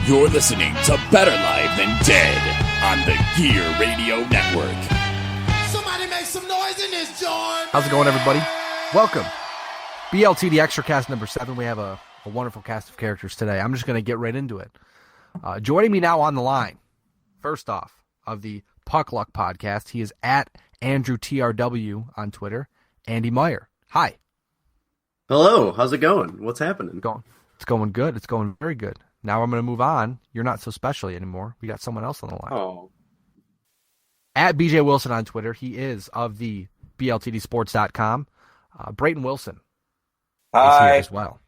You're listening to Better Live Than Dead on the Gear Radio Network. Somebody make some noise in this joint. How's it going, everybody? Welcome. BLTD Extracast number 7. We have a wonderful cast of characters today. I'm just going to get right into it. Joining me now on the line, first off, of the Puck Luck podcast, he is at AndrewTRW on Twitter, Andy Meyer. Hi. Hello. How's it going? What's happening? It's going good. It's going very good. Now I'm going to move on. You're not so special anymore. We got someone else on the line. Oh. At BJ Wilson on Twitter. He is of the BLTDsports.com. Brayton Wilson is here as well.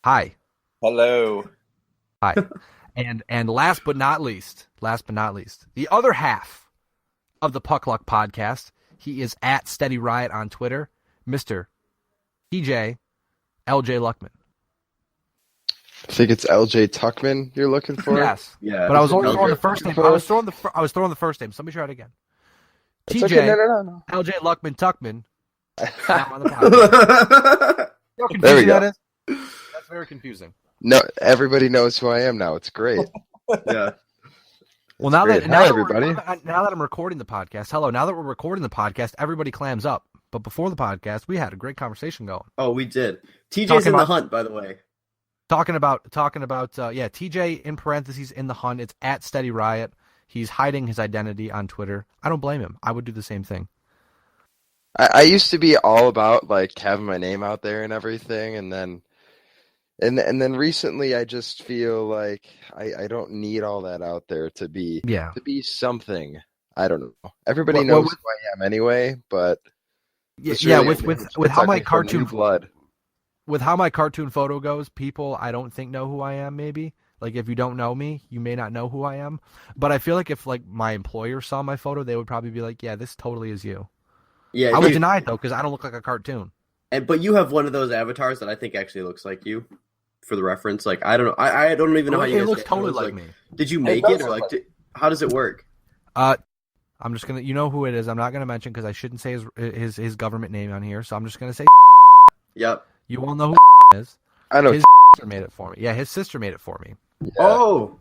Hi. Hello. Hi. And last but not least, the other half of the Puck Luck podcast. He is at Steady Riot on Twitter, Mr. TJ LJ Luckman. I think it's LJ Tuckman you're looking for. Yes. Yeah. But I was only throwing the first name. I was throwing the first name. So let me try it again. It's TJ okay. No. LJ Luckman Tuckman. Now on the podcast. You know how confusing There we go. that is? That's very confusing. No, everybody knows who I am now. It's great. Yeah. Well, now great. that Hi, we're recording the podcast, now that we're recording the podcast, everybody clams up. But before the podcast, we had a great conversation going. Oh, we did. TJ's Talking in the about- hunt, by the way. Talking about TJ in parentheses in the hunt. It's at Steady Riot. He's hiding his identity on Twitter. I don't blame him. I would do the same thing. I used to be all about like having my name out there and everything, and then recently I just feel like I don't need all that out there to be something. I don't know. Everybody knows who I am anyway, but with it's how my like from new cartoon blood. With how my cartoon photo goes, people I don't think know who I am. Maybe like if you don't know me, you may not know who I am. But I feel like if like my employer saw my photo, they would probably be like, "Yeah, this totally is you." Yeah. I would deny it though because I don't look like a cartoon. But you have one of those avatars that I think actually looks like you. For the reference, like I don't know, I don't even know how you. It guys looks get totally those. like me. Did you make it or like? How does it work? I'm just gonna. You know who it is. I'm not gonna mention because I shouldn't say his government name on here. So I'm just gonna say. Yep. You all know who is. I know. His sister made it for me. Yeah, his sister made it for me. Yeah. Oh.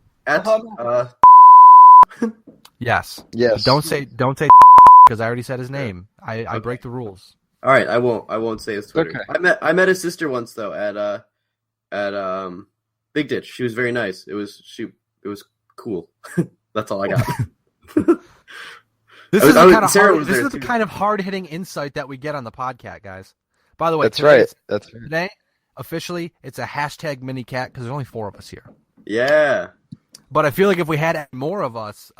Yes. Yes. Don't say because I already said his name. I break the rules. All right. I won't say his Twitter. Okay. I met his sister once though at Big Ditch. She was very nice. It was cool. That's all I got. This is the kind of hard-hitting insight that we get on the podcast, guys. By the way, That's right. Today, officially, it's a hashtag mini cat because there's only 4 of us here. Yeah. But I feel like if we had more of us,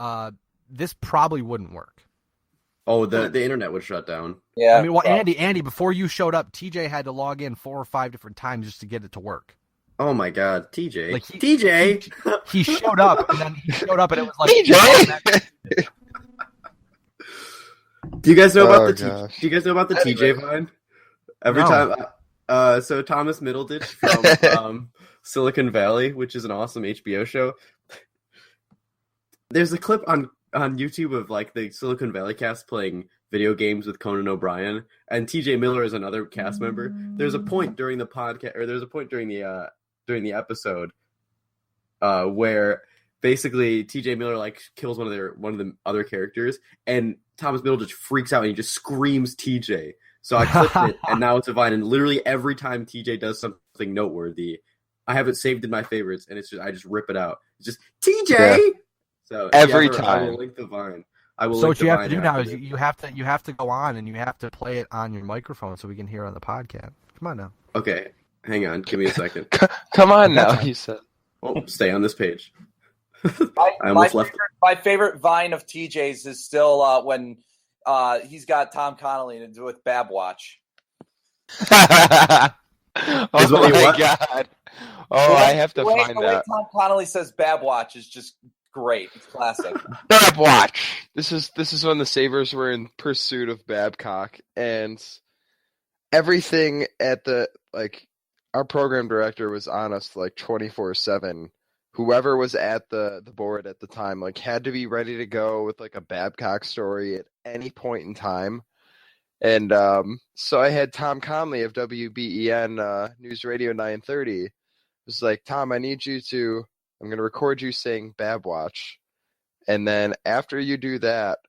this probably wouldn't work. Oh, the internet would shut down. Yeah. I mean, well, Andy, before you showed up, TJ had to log in 4 or 5 different times just to get it to work. Oh my God, TJ! Like TJ, he showed up, and then it was like TJ. Do you guys know about Oh, gosh. Do you guys know about the TJ Vine? Every No. time, so Thomas Middleditch from Silicon Valley, which is an awesome HBO show. There's a clip on YouTube of like the Silicon Valley cast playing video games with Conan O'Brien, and TJ Miller is another cast member. There's a point during the podcast, or there's a point during the episode, where basically TJ Miller like kills one of the other characters, and Thomas Middleditch freaks out and he just screams TJ. So I clipped it, and now it's a Vine. And literally every time TJ does something noteworthy, I have it saved in my favorites, and I just rip it out. It's just TJ. Yeah. So Every I time. will link the Vine. So what you have to do now is you have to go on and you have to play it on your microphone so we can hear it on the podcast. Come on now. Okay, hang on. Give me a second. Come on now, he said. Oh, stay on this page. My favorite Vine of TJ's is still when he's got Tom Connolly and it's with Babwatch. Oh my what? God! Oh, I have to find the way that. Tom Connolly says Babwatch is just great. It's classic. Babwatch. This is when the Sabres were in pursuit of Babcock, and everything at our program director was on us like 24/7. Whoever was at the board at the time had to be ready to go with a Babcock story at any point in time. And so I had Tom Conley of WBEN News Radio 930 was like, Tom, I'm going to record you saying Bab Watch. And then after you do that,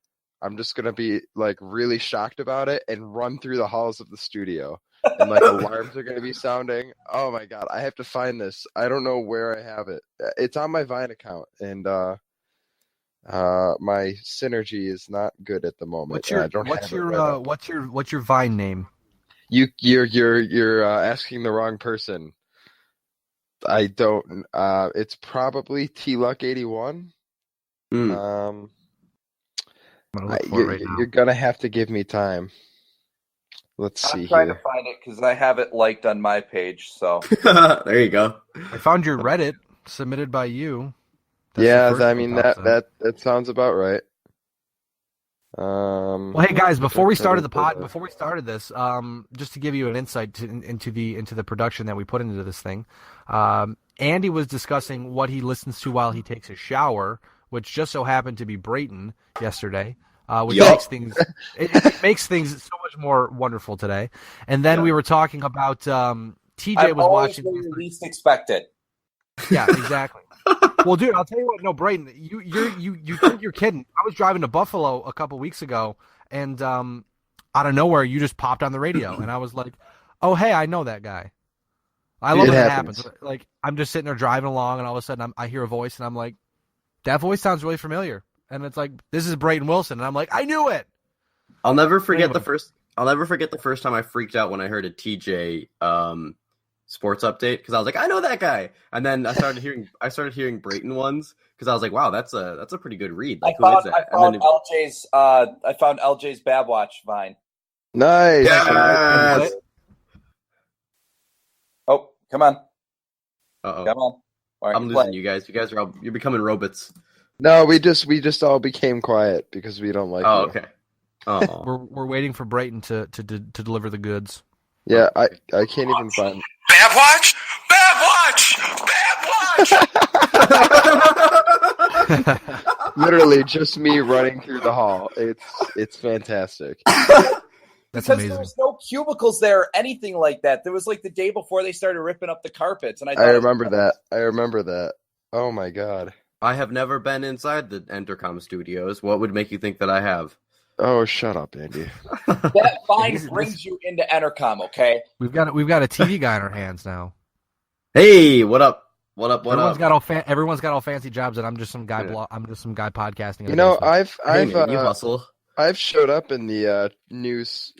I'm just going to be like really shocked about it and run through the halls of the studio. And like alarms are going to be sounding. Oh my God, I have to find this. I don't know where I have it. It's on my Vine account. And my synergy is not good at the moment. What's your Vine name? You're asking the wrong person. I don't. It's probably TLuck81. I'm gonna look for it right now. You're gonna have to give me time. Let's see I'm trying here. to find it because I have it liked on my page. So There you go. I found your Reddit submitted by you. That sounds about right. Well, hey guys, before we started this, just to give you an insight into the production that we put into this thing, Andy was discussing what he listens to while he takes a shower, which just so happened to be Brayton yesterday, which makes things so much more wonderful today. And then we were talking about TJ was watching. Where you least expect it. Yeah, exactly. Well, dude, I'll tell you what. No, Brayton, you think you're kidding? I was driving to Buffalo a couple weeks ago, and out of nowhere, you just popped on the radio, and I was like, "Oh, hey, I know that guy." I love when that happens. Like, I'm just sitting there driving along, and all of a sudden, I hear a voice, and I'm like, "That voice sounds really familiar." And it's like, "This is Brayton Wilson," and I'm like, "I knew it." I'll never forget the first time I freaked out when I heard a TJ sports update, because I was like, I know that guy, and then I started hearing Brayton ones because I was like, wow, that's a pretty good read. Like, who is that? I found LJ's Bab Watch Vine. Nice. Yes! Oh, come on. Uh-oh. Come on. I'm losing you guys. You guys you're becoming robots. No, we just all became quiet because we don't like. Oh, you. okay. Oh, We're waiting for Brayton to deliver the goods. Yeah, I can't even find. Bab Watch! Bab Watch! Bab Watch! Literally just me running through the hall. It's fantastic. That's Because amazing. there was no cubicles there or anything like that. There was like the day before they started ripping up the carpets, and I remember that. Oh my God. I have never been inside the Entercom studios. What would make you think that I have? Oh, shut up, Andy. That Vine brings you into Entercom, okay? We've got a TV guy in our hands now. Hey, what up? What up? Everyone's got all fancy jobs, and I'm just some guy. I'm just some guy podcasting. You know, I've you hustle. I've showed up in the news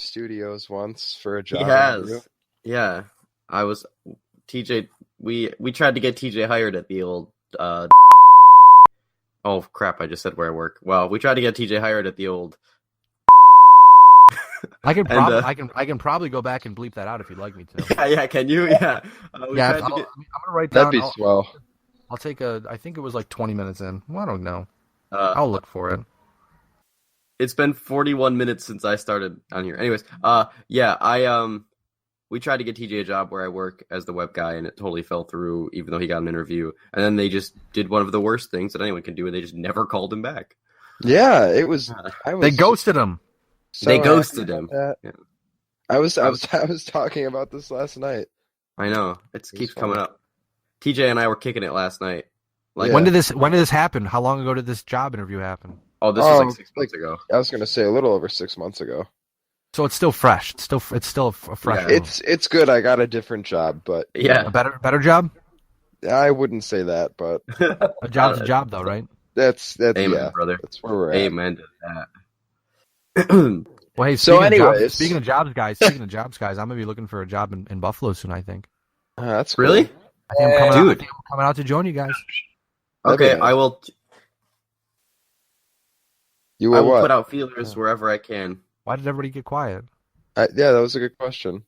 studios once for a job. He has. Yeah, I was TJ. We tried to get TJ hired at the old. Oh crap! I just said where I work. Well, we tried to get TJ hired at the old. I can probably go back and bleep that out if you'd like me to. Yeah. Can you? Yeah. I'm gonna write That'd down. be swell. I'll take I think it was like 20 minutes in. Well, I don't know. I'll look for it. It's been 41 minutes since I started on here. Anyways, we tried to get TJ a job where I work as the web guy, and it totally fell through, even though he got an interview. And then they just did one of the worst things that anyone can do, and they just never called him back. Yeah, it was. They ghosted him. So they ghosted him. Yeah. I was talking about this last night. I know it keeps coming up. TJ and I were kicking it last night. Like, when did this happen? How long ago did this job interview happen? Oh, this was like 6 months ago. I was going to say a little over 6 months ago. So it's still fresh. It's still a fresh. Yeah. It's good. I got a different job, but yeah, a better job. I wouldn't say that, but A job's a job, though, right? That's Amen, yeah, brother. That's where we're at. Amen to that. Well, hey, speaking of jobs, guys, I'm gonna be looking for a job in Buffalo soon. I think. That's Really? cool. I think I'm Dude. coming out to join you guys. Okay, Nice. I will. You I will will what? put out feelers wherever I can. Why did everybody get quiet? Yeah, that was a good question.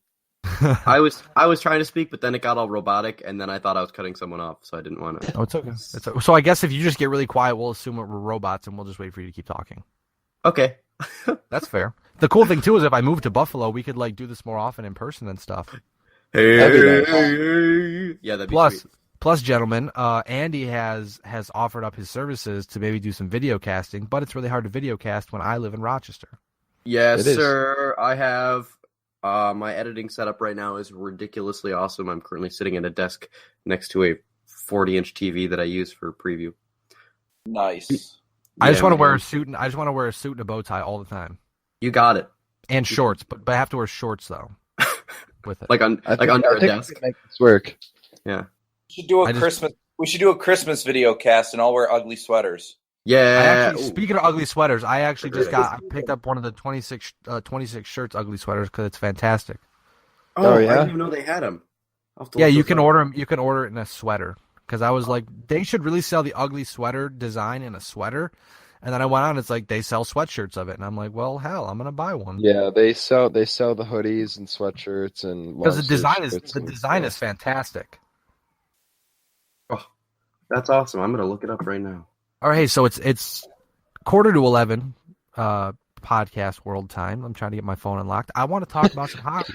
I was trying to speak, but then it got all robotic, and then I thought I was cutting someone off, so I didn't want to. Oh, it's okay. So I guess if you just get really quiet, we'll assume we're robots, and we'll just wait for you to keep talking. Okay. That's fair. The cool thing too is if I move to Buffalo, we could like do this more often in person and stuff. Hey, That'd be yeah, that'd be sweet. Plus, gentlemen, Andy has offered up his services to maybe do some video casting, but it's really hard to video cast when I live in Rochester. Yes, It is. sir. I have My editing setup right now is ridiculously awesome. I'm currently sitting at a desk next to a 40-inch TV that I use for preview. Nice. I just want to man. wear a suit and a bow tie all the time. You got it. And shorts, but I have to wear shorts though. With it. Like under a desk. We can make this work. Yeah. We should do a Christmas video cast and all wear ugly sweaters. Yeah. Speaking of ugly sweaters, I picked up one of the 26 shirts ugly sweaters because it's fantastic. Oh, yeah? I didn't even know they had them. Yeah, you can order them. You can order it in a sweater because I was like, they should really sell the ugly sweater design in a sweater. And then I went on. It's like they sell sweatshirts of it, and I'm like, well, hell, I'm gonna buy one. Yeah, they sell the hoodies and sweatshirts and because the design is fantastic. Oh, that's awesome. I'm gonna look it up right now. All right, so it's 10:45 podcast world time. I'm trying to get my phone unlocked. I want to talk about some hockey.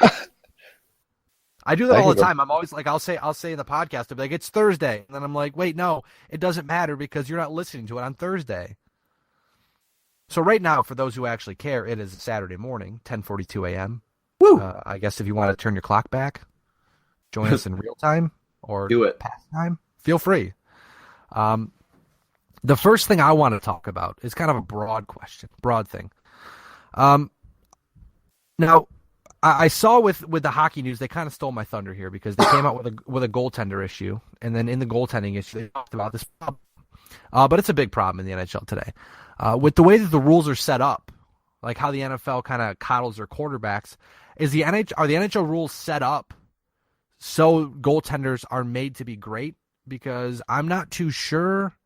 I do that all the time. I'm always like, I'll say in the podcast, I'll be like, it's Thursday, and then I'm like, wait, no, it doesn't matter because you're not listening to it on Thursday. So right now, for those who actually care, it is Saturday morning, 10:42 a.m. Woo! I guess if you want to turn your clock back, join us in real time or do it past time, feel free. The first thing I want to talk about is kind of a broad thing. Now, I saw with the hockey news, they kind of stole my thunder here because they came out with a goaltender issue, and then in the goaltending issue, they talked about this problem. But it's a big problem in the NHL today. With the way that the rules are set up, like how the NFL kind of coddles their quarterbacks, are the NHL rules set up so goaltenders are made to be great? Because I'm not too sure,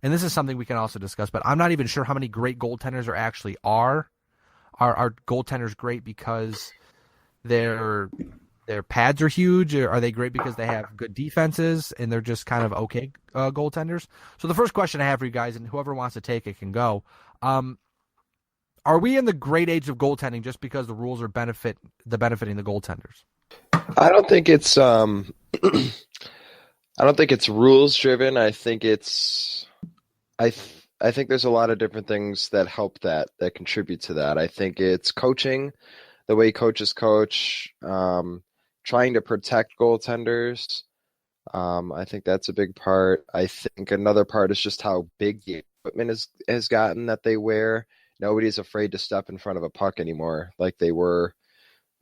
and this is something we can also discuss, but I'm not even sure how many great goaltenders there actually are. Are goaltenders great because their pads are huge, or are they great because they have good defenses and they're just kind of okay goaltenders? So the first question I have for you guys, and whoever wants to take it can go, are we in the great age of goaltending just because the rules are benefiting the goaltenders? I don't think it's rules driven. I think it's I think there's a lot of different things that help that contribute to that. I think it's coaching, the way coaches coach, trying to protect goaltenders. I think that's a big part. I think another part is just how big the equipment has gotten that they wear. Nobody's afraid to step in front of a puck anymore like they were.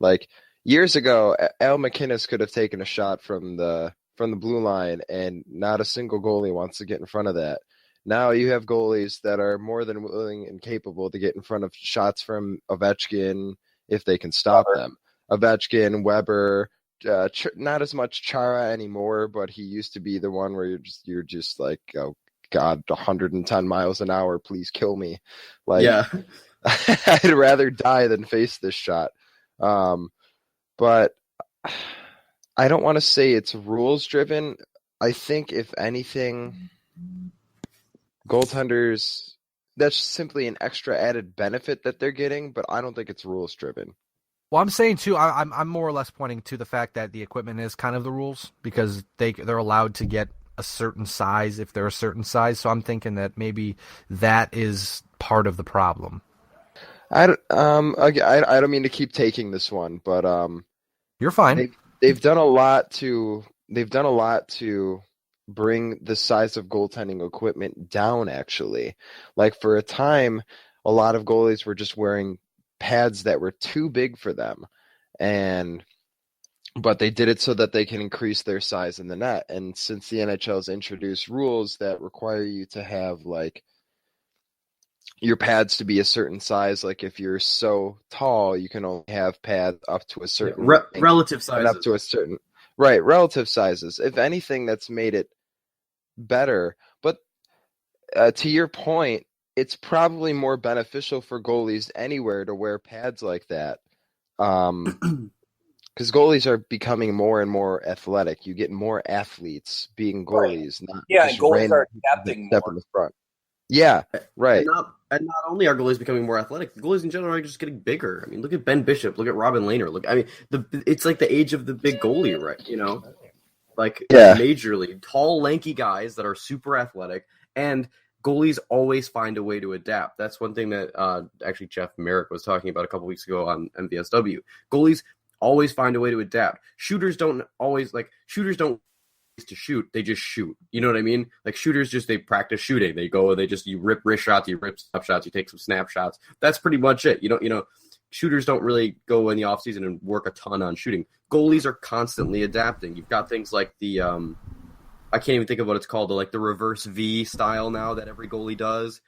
Like years ago, Al McInnes could have taken a shot from the blue line, and not a single goalie wants to get in front of that. Now you have goalies that are more than willing and capable to get in front of shots from Ovechkin if they can stop them. Ovechkin, Weber, not as much Chara anymore, but he used to be the one where you're just like, oh God, 110 miles an hour, please kill me. Like, yeah. I'd rather die than face this shot. But I don't want to say it's rules driven. I think if anything, goaltenders, that's simply an extra added benefit that they're getting, but I don't think it's rules driven. Well, I'm saying too, I'm more or less pointing to the fact that the equipment is kind of the rules because they're allowed to get a certain size if they're a certain size. So I'm thinking that maybe that is part of the problem. I don't mean to keep taking this one, but you're fine. They've done a lot to bring the size of goaltending equipment down. Actually, like for a time, a lot of goalies were just wearing pads that were too big for them, but they did it so that they can increase their size in the net. And since the NHL has introduced rules that require you to have like your pads to be a certain size, like if you're so tall, you can only have pads up to a certain relative sizes, up to a certain relative sizes. If anything, that's made it better. But to your point, it's probably more beneficial for goalies anywhere to wear pads like that. Because goalies are becoming more and more athletic. You get more athletes being goalies. Right. Not and goalies are adapting more. In the front. Yeah, right. And not only are goalies becoming more athletic, the goalies in general are just getting bigger. I mean, look at Ben Bishop. Look at Robin Lehner. It's like the age of the big goalie, right? You know, majorly tall, lanky guys that are super athletic, and goalies always find a way to adapt. That's one thing that actually Jeff Merrick was talking about a couple weeks ago on MVSW. Goalies always find a way to adapt. Shooters don't to shoot, they just shoot. You know what I mean? Like shooters they practice shooting. You rip wrist shots, you rip step shots, you take some snapshots. That's pretty much it. Shooters don't really go in the offseason and work a ton on shooting. Goalies are constantly adapting. You've got things like the I can't even think of what it's called, the reverse V style now that every goalie does.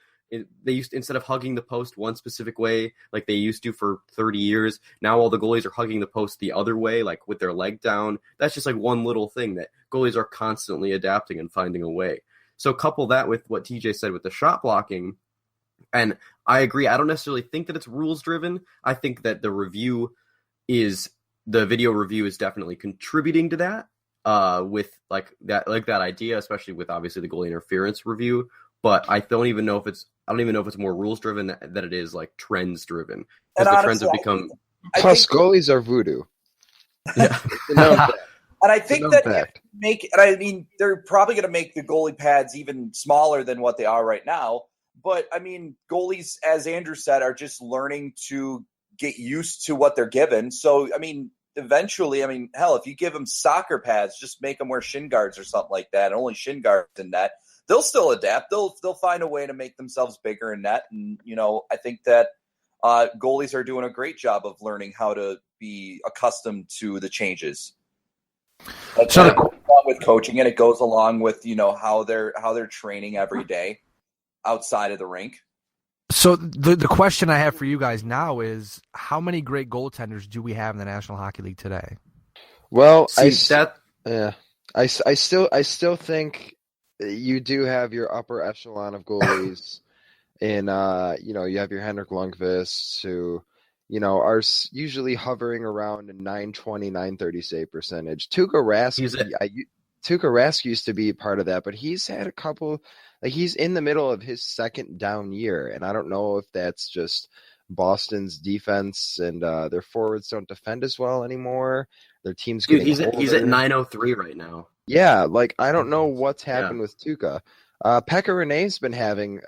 Instead of hugging the post one specific way like they used to for 30 years, now all the goalies are hugging the post the other way, like with their leg down. That's just like one little thing that goalies are constantly adapting and finding a way. So couple that with what TJ said with the shot blocking, and I agree. I don't necessarily think that it's rules driven. I think that the video review is definitely contributing to that. With that idea, especially with obviously the goalie interference review. But I don't even know if it's more rules driven than it is like trends driven. Because the trends have become. Plus, goalies are voodoo. Yeah. And I think that they're probably going to make the goalie pads even smaller than what they are right now. But I mean, goalies, as Andrew said, are just learning to get used to what they're given. So I mean, eventually, hell, if you give them soccer pads, just make them wear shin guards or something like that, and only shin guards in net. They'll still adapt. They'll find a way to make themselves bigger in net. And, I think that goalies are doing a great job of learning how to be accustomed to the changes. So it goes along with coaching, and it goes along with, how they're training every day outside of the rink. So the question I have for you guys now is, how many great goaltenders do we have in the National Hockey League today? Well, I still think you do have your upper echelon of goalies in, you have your Henrik Lundqvist, who, are usually hovering around a 920, 930 save percentage. Tuukka Rask used to be part of that, but he's had a couple, he's in the middle of his second down year, and I don't know if that's just Boston's defense and their forwards don't defend as well anymore. Their team's getting he's at 903 right now. Yeah, I don't know what's happened with Tuukka. Pekka Rinne's been having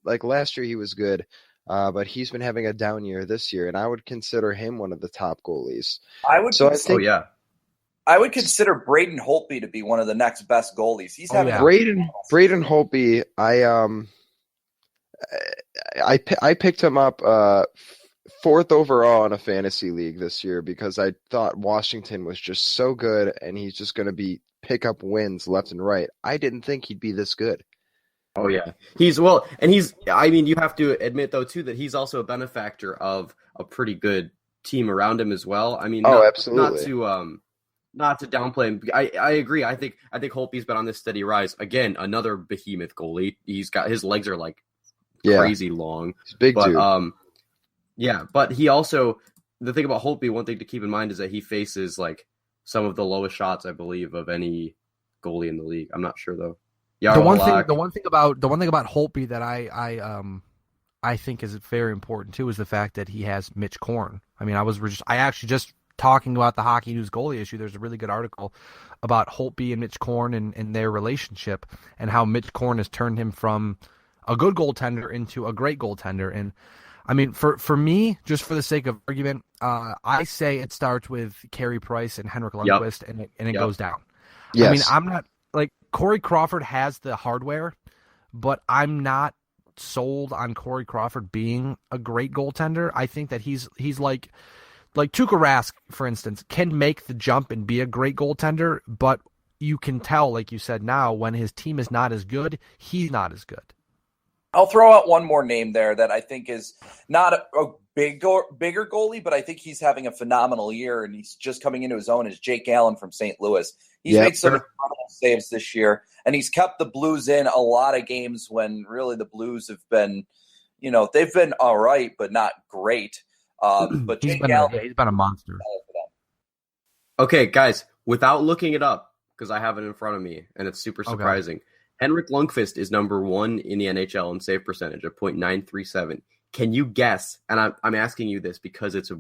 last year he was good, but he's been having a down year this year, and I would consider him one of the top goalies. I would consider Brayton Holtby to be one of the next best goalies. He's having Brayton Holtby. I picked him up fourth overall in a fantasy league this year because I thought Washington was just so good, and he's just going to pick up wins left and right. I didn't think he'd be this good. Oh yeah, you have to admit though too that he's also a benefactor of a pretty good team around him as well. Absolutely. Not to downplay him. I agree. I think Holtby's been on this steady rise. Again, another behemoth goalie. He's got his legs are crazy long. He's big too. But he also, the thing about Holtby, one thing to keep in mind is that he faces some of the lowest shots, I believe, of any goalie in the league. I'm not sure though. The one thing about Holtby that I think is very important too is the fact that he has Mitch Korn. I actually just talking about the Hockey News goalie issue. There's a really good article about Holtby and Mitch Korn and their relationship, and how Mitch Korn has turned him from a good goaltender into a great goaltender. And for me, just for the sake of argument, I say it starts with Carey Price and Henrik Lundqvist, and it goes down. Yes. I'm not Corey Crawford has the hardware, but I'm not sold on Corey Crawford being a great goaltender. I think that he's like Tuukka Rask, for instance, can make the jump and be a great goaltender, but you can tell, like you said now, when his team is not as good, he's not as good. I'll throw out one more name there that I think is not a bigger goalie, but I think he's having a phenomenal year, and he's just coming into his own, is Jake Allen from St. Louis. He's made some incredible saves this year, and he's kept the Blues in a lot of games when really the Blues have been, they've been all right, but not great. But he's been a monster. Okay, guys, without looking it up, because I have it in front of me, and it's super surprising. Okay. Henrik Lundqvist is number 1 in the NHL in save percentage at .937. Can you guess? And I'm asking you this because it's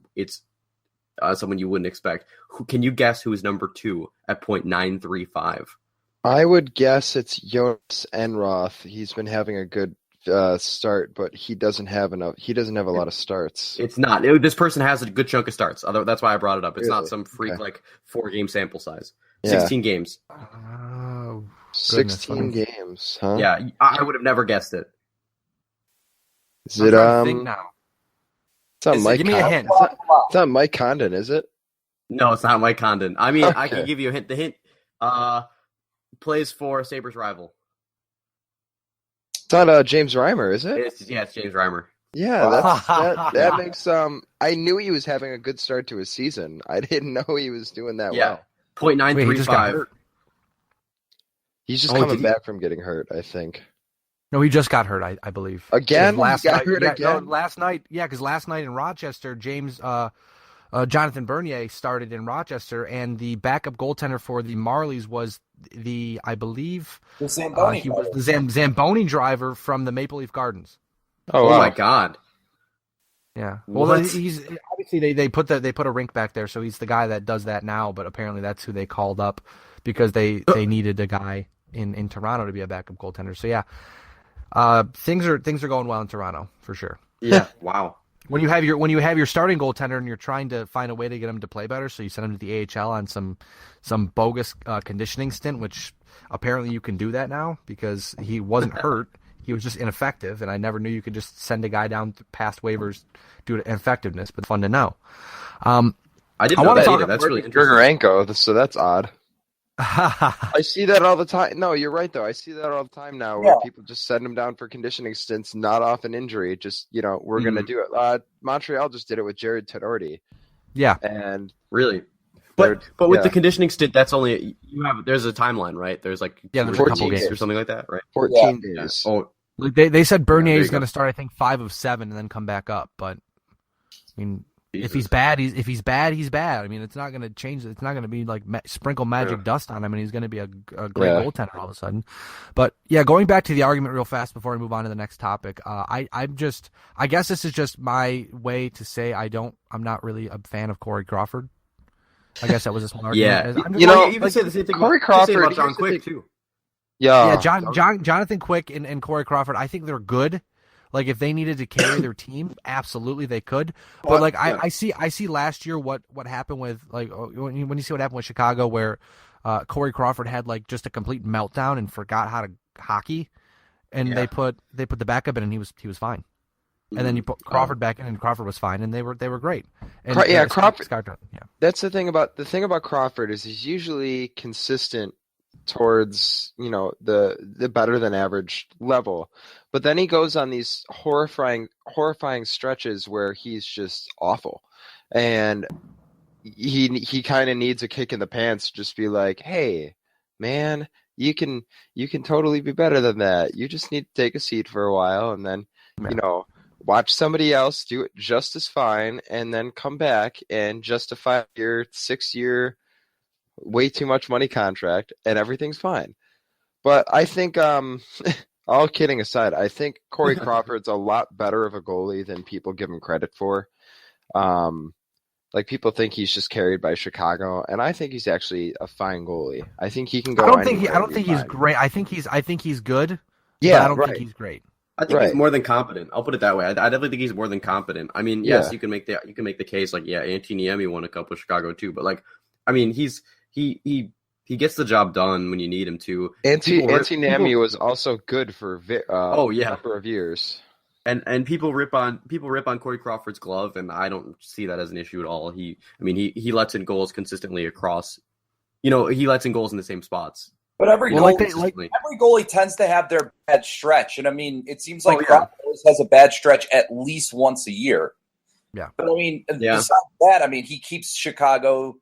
someone you wouldn't expect. Can you guess who is number 2 at .935? I would guess it's Jonas Enroth. He's been having a good start, but he doesn't have enough. He doesn't have a lot of starts. It's not. This person has a good chunk of starts. That's why I brought it up. It's not some freak like 4-game sample size. 16 games. 16 games, huh? Yeah, I would have never guessed it. Is it think now. It's not Mike. Give me a hint. It's not Mike Condon, is it? No, it's not Mike Condon. I mean, Okay. I can give you a hint. The hint plays for Sabres rival. It's not James Reimer, is it? It's James Reimer. Yeah, that makes I knew he was having a good start to his season. I didn't know he was doing that Yeah. well. Wait, he just got .935. hurt. He's just coming back from getting hurt, I think. No, he just got hurt, I believe. Again? Last He got night, hurt again? No, last night, because last night in Rochester, Jonathan Bernier started in Rochester, and the backup goaltender for the Marlies was I believe, The Zamboni he was the Zamboni driver from the Maple Leaf Gardens. Oh wow. my God. Yeah. Well, What? he's obviously they put a rink back there, so he's the guy that does that now. But apparently, that's who they called up because they needed a guy in Toronto to be a backup goaltender. So yeah, things are going well in Toronto for sure. Yeah. Wow. When you have your starting goaltender and you're trying to find a way to get him to play better, so you send him to the AHL on some bogus conditioning stint, which apparently you can do that now because he wasn't hurt. He was just ineffective, and I never knew you could just send a guy down past waivers due to ineffectiveness, but fun to know. I didn't I know wanna that talk either. about That's really interesting. Grigorenko, so that's odd. I see that all the time. No, you're right, though. I see that all the time now where people just send him down for conditioning stints, not off an injury. Just, we're going to do it. Montreal just did it with Jared Tenorti. Yeah. And Really? But with the conditioning stint, that's only there's a timeline, right? There's like there's a 14 couple games games or something like that, right? 14 days. Oh, They said Bernier there is you going go. to start, I think, 5 of 7 and then come back up. But I mean, Jesus. if he's bad, he's bad. I mean, it's not going to change. It's not going to be like sprinkle magic dust on him, and he's going to be a great goaltender all of a sudden. But yeah, going back to the argument real fast before we move on to the next topic, I guess this is just my way to say I'm not really a fan of Corey Crawford. I guess that was a small argument. Yeah, you can say the same thing Corey about Crawford, John Quick too. Yeah, Jonathan Quick and Corey Crawford, I think they're good. Like if they needed to carry their team, absolutely they could. But like I see last year what happened with like when you see what happened with Chicago, where Corey Crawford had like just a complete meltdown and forgot how to hockey, and they put the backup in and he was fine. And then you put Crawford back in, and Crawford was fine, and they were great. And, Crawford. Yeah, That's the thing about Crawford is he's usually consistent towards the better than average level, but then he goes on these horrifying stretches where he's just awful, and he kind of needs a kick in the pants to just be like, hey man, you can totally be better than that. You just need to take a seat for a while and then watch somebody else do it just as fine, and then come back and justify your 6-year way too much money contract, and everything's fine. But I think, all kidding aside, I think Corey Crawford's a lot better of a goalie than people give him credit for. Like people think he's just carried by Chicago, and I think he's actually a fine goalie. I think he can go. I don't think he's great. I think he's good. Yeah, but I don't think he's great. I think he's more than competent. I'll put it that way. I definitely think he's more than competent. I mean, yes, you can make the case like, Antti Niemi won a cup with Chicago too, but like, I mean, he gets the job done when you need him to. Antti Niemi was also good for a number of years. And people rip on Corey Crawford's glove, and I don't see that as an issue at all. He lets in goals consistently across. He lets in goals in the same spots. But every goalie tends to have their bad stretch, and I mean, it seems like Crawford always has a bad stretch at least once a year. Yeah, but I mean, besides that, I mean, he keeps Chicago,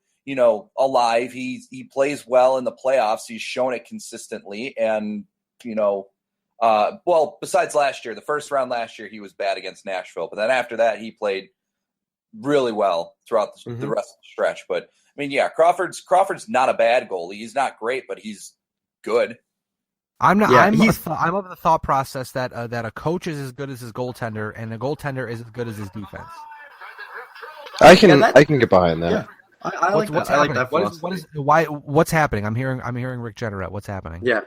alive. He plays well in the playoffs. He's shown it consistently, and besides last year, the first round last year, he was bad against Nashville, but then after that, he played really well throughout the rest of the stretch. But I mean, Crawford's not a bad goalie. He's not great, but he's good. I'm of the thought process that a coach is as good as his goaltender, and a goaltender is as good as his defense. I can get behind that. Yeah. I like that. I like that philosophy. What's happening? I'm hearing Rick Jenneret. What's happening? Yeah.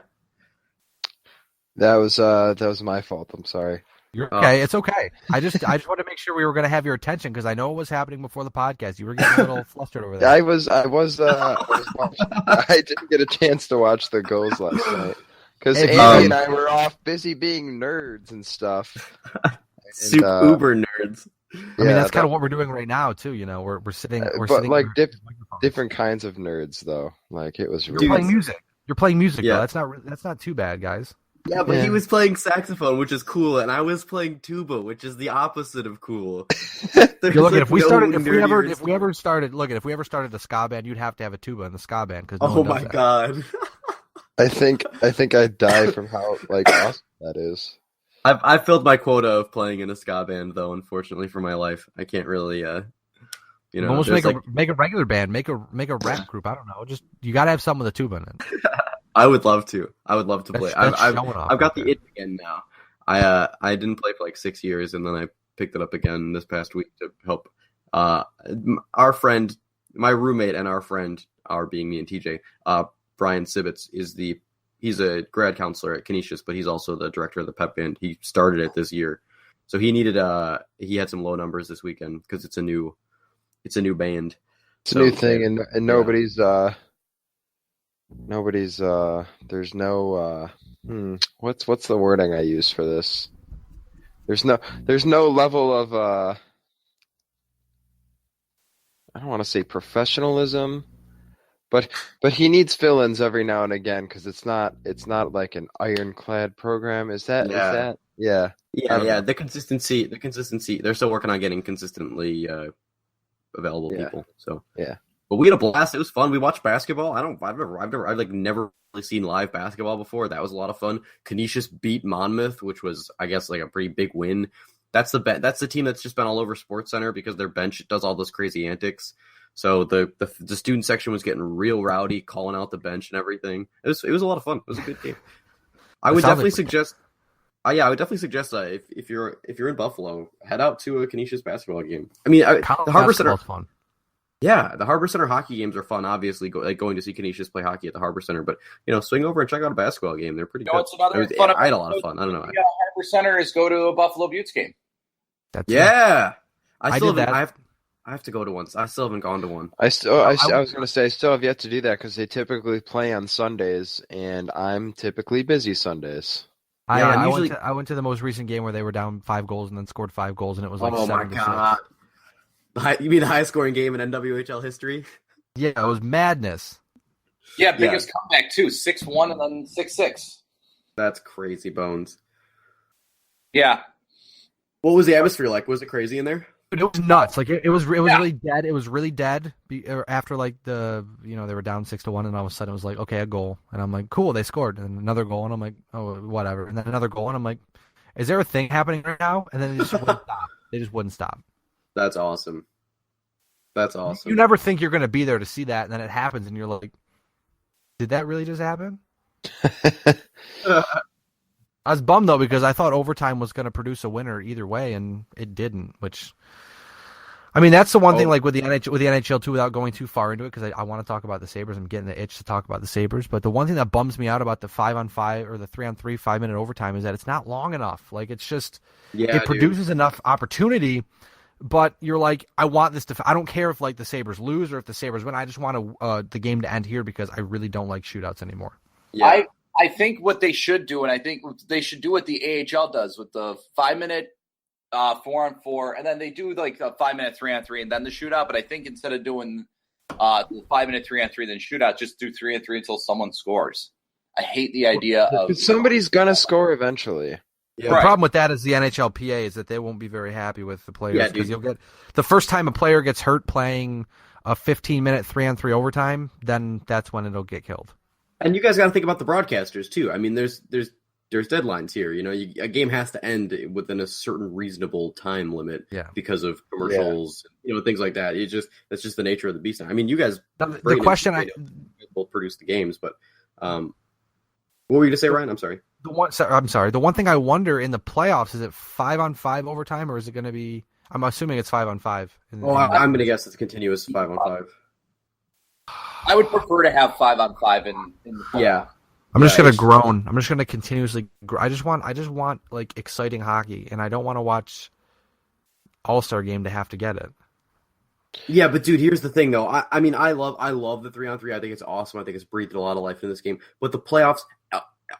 That was my fault. I'm sorry. You're okay. It's okay. I just wanted to make sure we were going to have your attention because I know it was happening before the podcast. You were getting a little flustered over there. I was watching. I didn't get a chance to watch the goals last night because Andy and I were off busy being nerds and stuff. Super uber nerds. I mean, that's kind of what we're doing right now too. You know, we're sitting. We're but sitting like different kinds of nerds though. Like it was. You're playing music. You're playing music. Yeah. Though. That's not too bad, guys. Yeah, but he was playing saxophone, which is cool, and I was playing tuba, which is the opposite of cool. If we ever started a ska band, you'd have to have a tuba in the ska band because oh my god, I think I'd die from how like awesome that is. I've filled my quota of playing in a ska band, though. Unfortunately for my life, I can't really, almost make a regular band, make a rap group. I don't know, just you got to have something with a tuba in it. I would love to. Play. I've got the itch again now. I didn't play for like 6 years, and then I picked it up again this past week to help. Our friend, my roommate, and our friend, our being me and TJ, Brian Sibbets he's a grad counselor at Canisius, but he's also the director of the pep band. He started it this year, so he had some low numbers this weekend because it's a new band. It's a new thing, and nobody's. There's no what's the wording I use for this? There's no level of I don't want to say professionalism, but he needs fill-ins every now and again because it's not like an ironclad program. Is that yeah. The consistency they're still working on getting consistently available people. So yeah. But we had a blast. It was fun. We watched basketball. I've never really seen live basketball before. That was a lot of fun. Canisius beat Monmouth, which was, I guess, like a pretty big win. That's the team that's just been all over SportsCenter because their bench does all those crazy antics. So the student section was getting real rowdy, calling out the bench and everything. It was a lot of fun. It was a good game. I would definitely suggest if you're in Buffalo, head out to a Canisius basketball game. I mean, the Harbor Center. Fun. Yeah, the Harbor Center hockey games are fun. Obviously, going to see Canisius play hockey at the Harbor Center, but swing over and check out a basketball game. They're pretty good. I had a lot of fun. I don't know. Harbor Center is go to a Buffalo Buttes game. I have to go to one. I still haven't gone to one. I was going to say I still have yet to do that because they typically play on Sundays, and I'm typically busy Sundays. I went to the most recent game where they were down 5 goals and then scored 5 goals, and it was like 7-6. You mean the highest scoring game in NWHL history? Yeah, it was madness. Yeah, biggest comeback too, 6-1 and then 6-6. That's crazy bones. Yeah. What was the atmosphere like? Was it crazy in there? It was nuts. Like it was really dead. It was really dead after like they were down 6-1, and all of a sudden it was like, okay, a goal, and I'm like, cool, they scored, and another goal, and I'm like, oh, whatever, and then another goal, and I'm like, is there a thing happening right now? And then they just wouldn't stop. They just wouldn't stop. That's awesome. You never think you're going to be there to see that, and then it happens, and you're like, did that really just happen? I was bummed, though, because I thought overtime was going to produce a winner either way, and it didn't, which... I mean, that's the one thing, like, with the NHL, too, without going too far into it, because I want to talk about the Sabres. I'm getting the itch to talk about the Sabres, but the one thing that bums me out about the 5-on-5 or the 3-on-3 5-minute overtime is that it's not long enough. Like, it's just... it produces enough opportunity... But you're like, I want this to. I don't care if like the Sabres lose or if the Sabres win. I just want the game to end here because I really don't like shootouts anymore. Yeah. I think what they should do, and I think they should do what the AHL does with the 5-minute 4-on-4, and then they do like a 5-minute 3-on-3 and then the shootout. But I think instead of doing the 5-minute 3-on-3 then shootout, just do 3-on-3 until someone scores. I hate the idea of somebody's gonna score eventually. Yeah. The problem with that is the NHLPA is that they won't be very happy with the players because you'll get the first time a player gets hurt playing a 15-minute 3-on-3 overtime, then that's when it'll get killed. And you guys got to think about the broadcasters too. I mean, there's deadlines here. A game has to end within a certain reasonable time limit because of commercials, things like that. That's just the nature of the beast. I mean, you guys. The question both produce the games, but what were you gonna say, Ryan? I'm sorry. The one thing I wonder in the playoffs, is it 5-on-5 overtime or is it going to be? I'm assuming it's 5-on-5. I'm going to guess it's continuous 5-on-5. I would prefer to have 5-on-5 in the playoffs. Yeah, I'm just gonna groan. I'm just gonna continuously. I just want like exciting hockey, and I don't want to watch All-Star Game to have to get it. Yeah, but dude, here's the thing though. I mean, I love the 3-on-3. I think it's awesome. I think it's breathed a lot of life in this game. But the playoffs,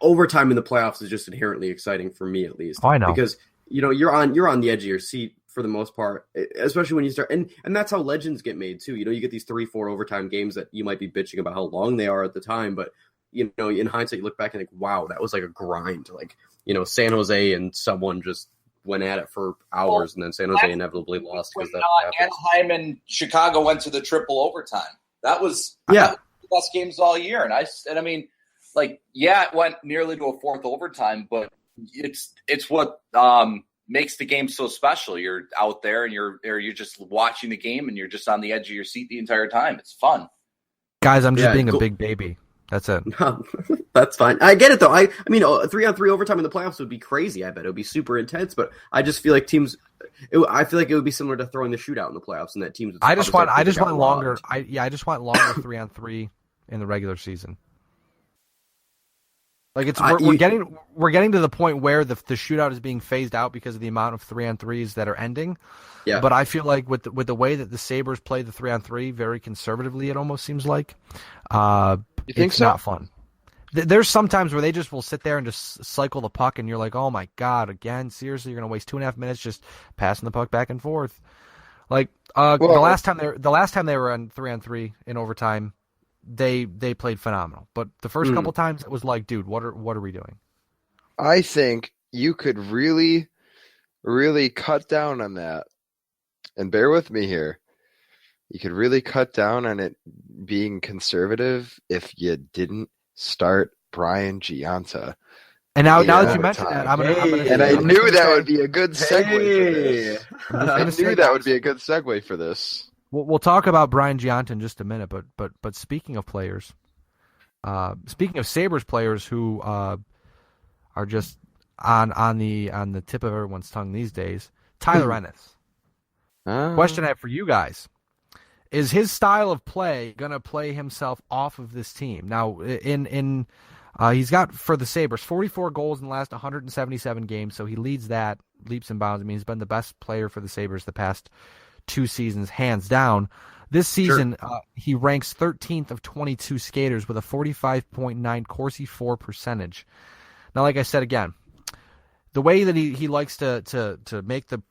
overtime in the playoffs is just inherently exciting for me, at least. Oh, I know, because you're on the edge of your seat for the most part, especially when you start, and that's how legends get made too. You get these 3-4 overtime games that you might be bitching about how long they are at the time, but in hindsight, you look back and think, wow, that was like a grind. Like, San Jose and someone just went at it for hours, and then San Jose inevitably lost because that happened. Anaheim and Chicago went to the triple overtime. That was the best games all year, and I mean, like, yeah, it went nearly to a fourth overtime, but it's what makes the game so special. You're out there and you're just watching the game, and you're just on the edge of your seat the entire time. It's fun, guys. I'm just being a big baby. That's it. That's fine. I get it though. I mean, 3-on-3 overtime in the playoffs would be crazy. I bet it would be super intense. But I just feel like I feel like it would be similar to throwing the shootout in the playoffs, and that teams. I just want longer. I just want longer 3-on-3 in the regular season. Like we're getting to the point where the shootout is being phased out because of the amount of 3-on-3s that are ending. Yeah. But I feel like with the way that the Sabres play the 3-on-3 very conservatively, it almost seems like. You think it's so? Not fun. There's some times where they just will sit there and just cycle the puck, and you're like, oh my god, again, seriously, you're gonna waste 2.5 minutes just passing the puck back and forth. Like the last time they were on 3-on-3 in overtime, they played phenomenal. But the first couple times it was like, dude, what are we doing? I think you could really, really cut down on that, and bear with me here. You could really cut down on it being conservative if you didn't start Brian Giunta. And now that you mentioned that, I'm gonna I knew that would be a good segue for this. I knew that would be a good segue for this. We'll talk about Brian Giunta in just a minute, but speaking of players, speaking of Sabres players who are just on the tip of everyone's tongue these days, Tyler Ennis. Question I have for you guys. Is his style of play going to play himself off of this team? Now, he's got, for the Sabres, 44 goals in the last 177 games, so he leads that leaps and bounds. I mean, he's been the best player for the Sabres the past 2 seasons, hands down. This season, he ranks 13th of 22 skaters with a 45.9 Corsi IV percentage. Now, like I said again, the way that he likes to make the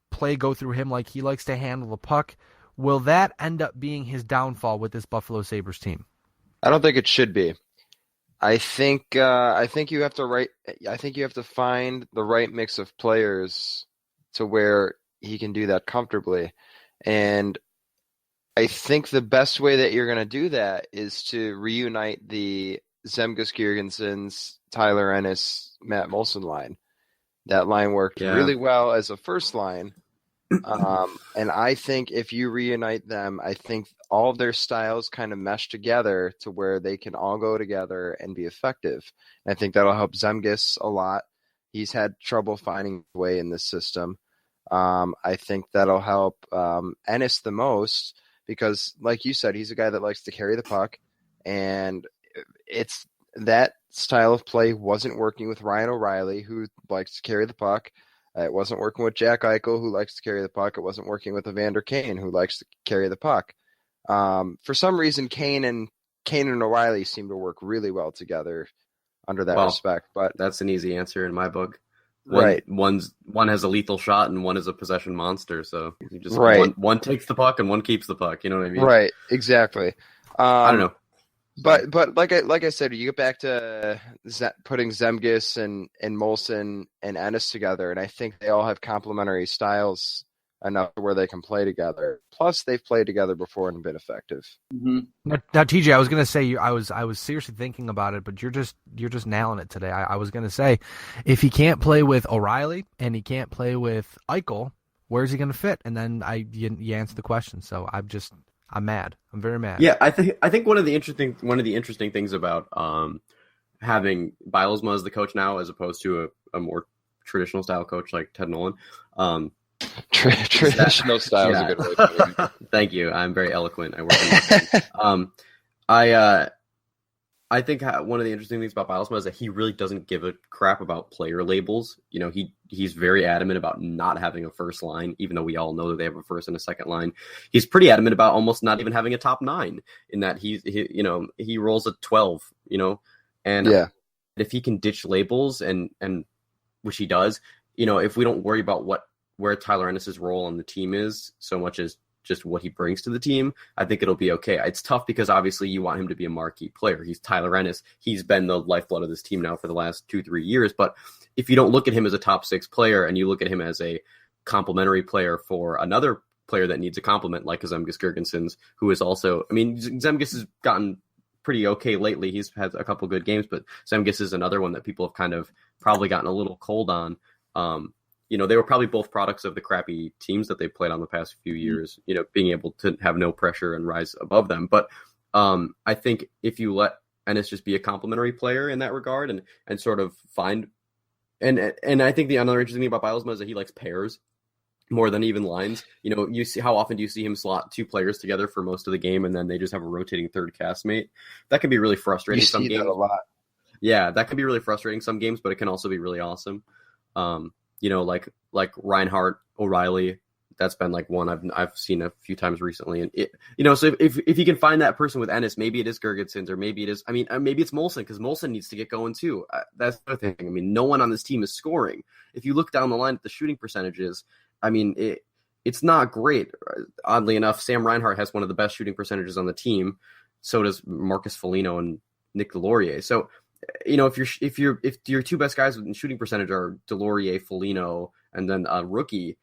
play go through him, like he likes to handle the puck, will that end up being his downfall with this Buffalo Sabres team? I don't think it should be. I think you have to find the right mix of players to where he can do that comfortably. And I think the best way that you're going to do that is to reunite the Zemgus Girgensons, Tyler Ennis, Matt Molson line. That line worked really well as a first line. And I think if you reunite them, I think all of their styles kind of mesh together to where they can all go together and be effective. And I think that'll help Zemgus a lot. He's had trouble finding a way in this system. I think that'll help Ennis the most because, like you said, he's a guy that likes to carry the puck. And it's that style of play wasn't working with Ryan O'Reilly, who likes to carry the puck. It wasn't working with Jack Eichel, who likes to carry the puck. It wasn't working with Evander Kane, who likes to carry the puck. For some reason, Kane and O'Reilly seem to work really well together under that respect. But that's an easy answer in my book. Right. One has a lethal shot and one is a possession monster. So you just one takes the puck and one keeps the puck. You know what I mean? Right. Exactly. I don't know. But like I said, you get back to putting Zemgus and Molson and Ennis together, and I think they all have complementary styles enough where they can play together. Plus, they've played together before and been effective. Mm-hmm. Now, TJ, I was going to say I was seriously thinking about it, but you're just nailing it today. I was going to say if he can't play with O'Reilly and he can't play with Eichel, where's he going to fit? And then you answered the question. So I'm mad. I'm very mad. Yeah, I think one of the interesting things about having Bylsma as the coach now, as opposed to a more traditional style coach like Ted Nolan. Traditional style is a good way to put it. Thank you. I'm very eloquent. I work in I think one of the interesting things about Bylsma is that he really doesn't give a crap about player labels. You know, he's very adamant about not having a first line, even though we all know that they have a first and a second line. He's pretty adamant about almost not even having a top 9, in that he rolls a 12, and if he can ditch labels and which he does, if we don't worry about where Tyler Ennis's role on the team is so much as just what he brings to the team, I think it'll be okay. It's tough because obviously you want him to be a marquee player. He's Tyler Ennis. He's been the lifeblood of this team now for the last 2-3 years. But if you don't look at him as a top 6 player and you look at him as a complementary player for another player that needs a compliment, like Zemgus Girgensons, who is also, Zemgus has gotten pretty okay lately. He's had a couple good games, but Zemgus is another one that people have kind of probably gotten a little cold on. They were probably both products of the crappy teams that they played on the past few years, being able to have no pressure and rise above them. But I think if you let Ennis just be a complimentary player in that regard and sort of find, and I think the another interesting thing about Bylsma is that he likes pairs more than even lines. You see, how often do you see him slot 2 players together for most of the game, and then they just have a rotating third castmate? That can be really frustrating. You see that a lot. Yeah, that can be really frustrating some games, but it can also be really awesome. Like Reinhart, O'Reilly, that's been like one I've seen a few times recently. And so if you can find that person with Ennis, maybe it is Girgensons, or maybe it is, maybe it's Molson, because Molson needs to get going too. That's the other thing. No one on this team is scoring. If you look down the line at the shooting percentages, it's not great. Oddly enough, Sam Reinhart has one of the best shooting percentages on the team. So does Marcus Foligno and Nick Delorier. So, if your 2 best guys in shooting percentage are Delorier, Foligno, and then a rookie,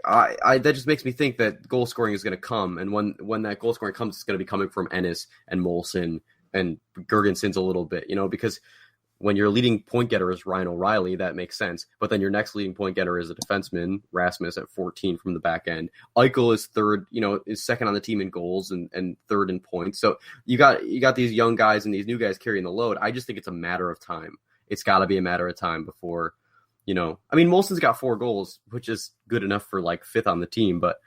that just makes me think that goal scoring is going to come. And when that goal scoring comes, it's going to be coming from Ennis and Molson and Girgensons a little bit, because when your leading point getter is Ryan O'Reilly, that makes sense. But then your next leading point getter is a defenseman, Rasmus, at 14 from the back end. Eichel is third, is second on the team in goals and third in points. So you got these young guys and these new guys carrying the load. I just think it's a matter of time. It's got to be a matter of time before, Molson's got 4 goals, which is good enough for like 5th on the team. But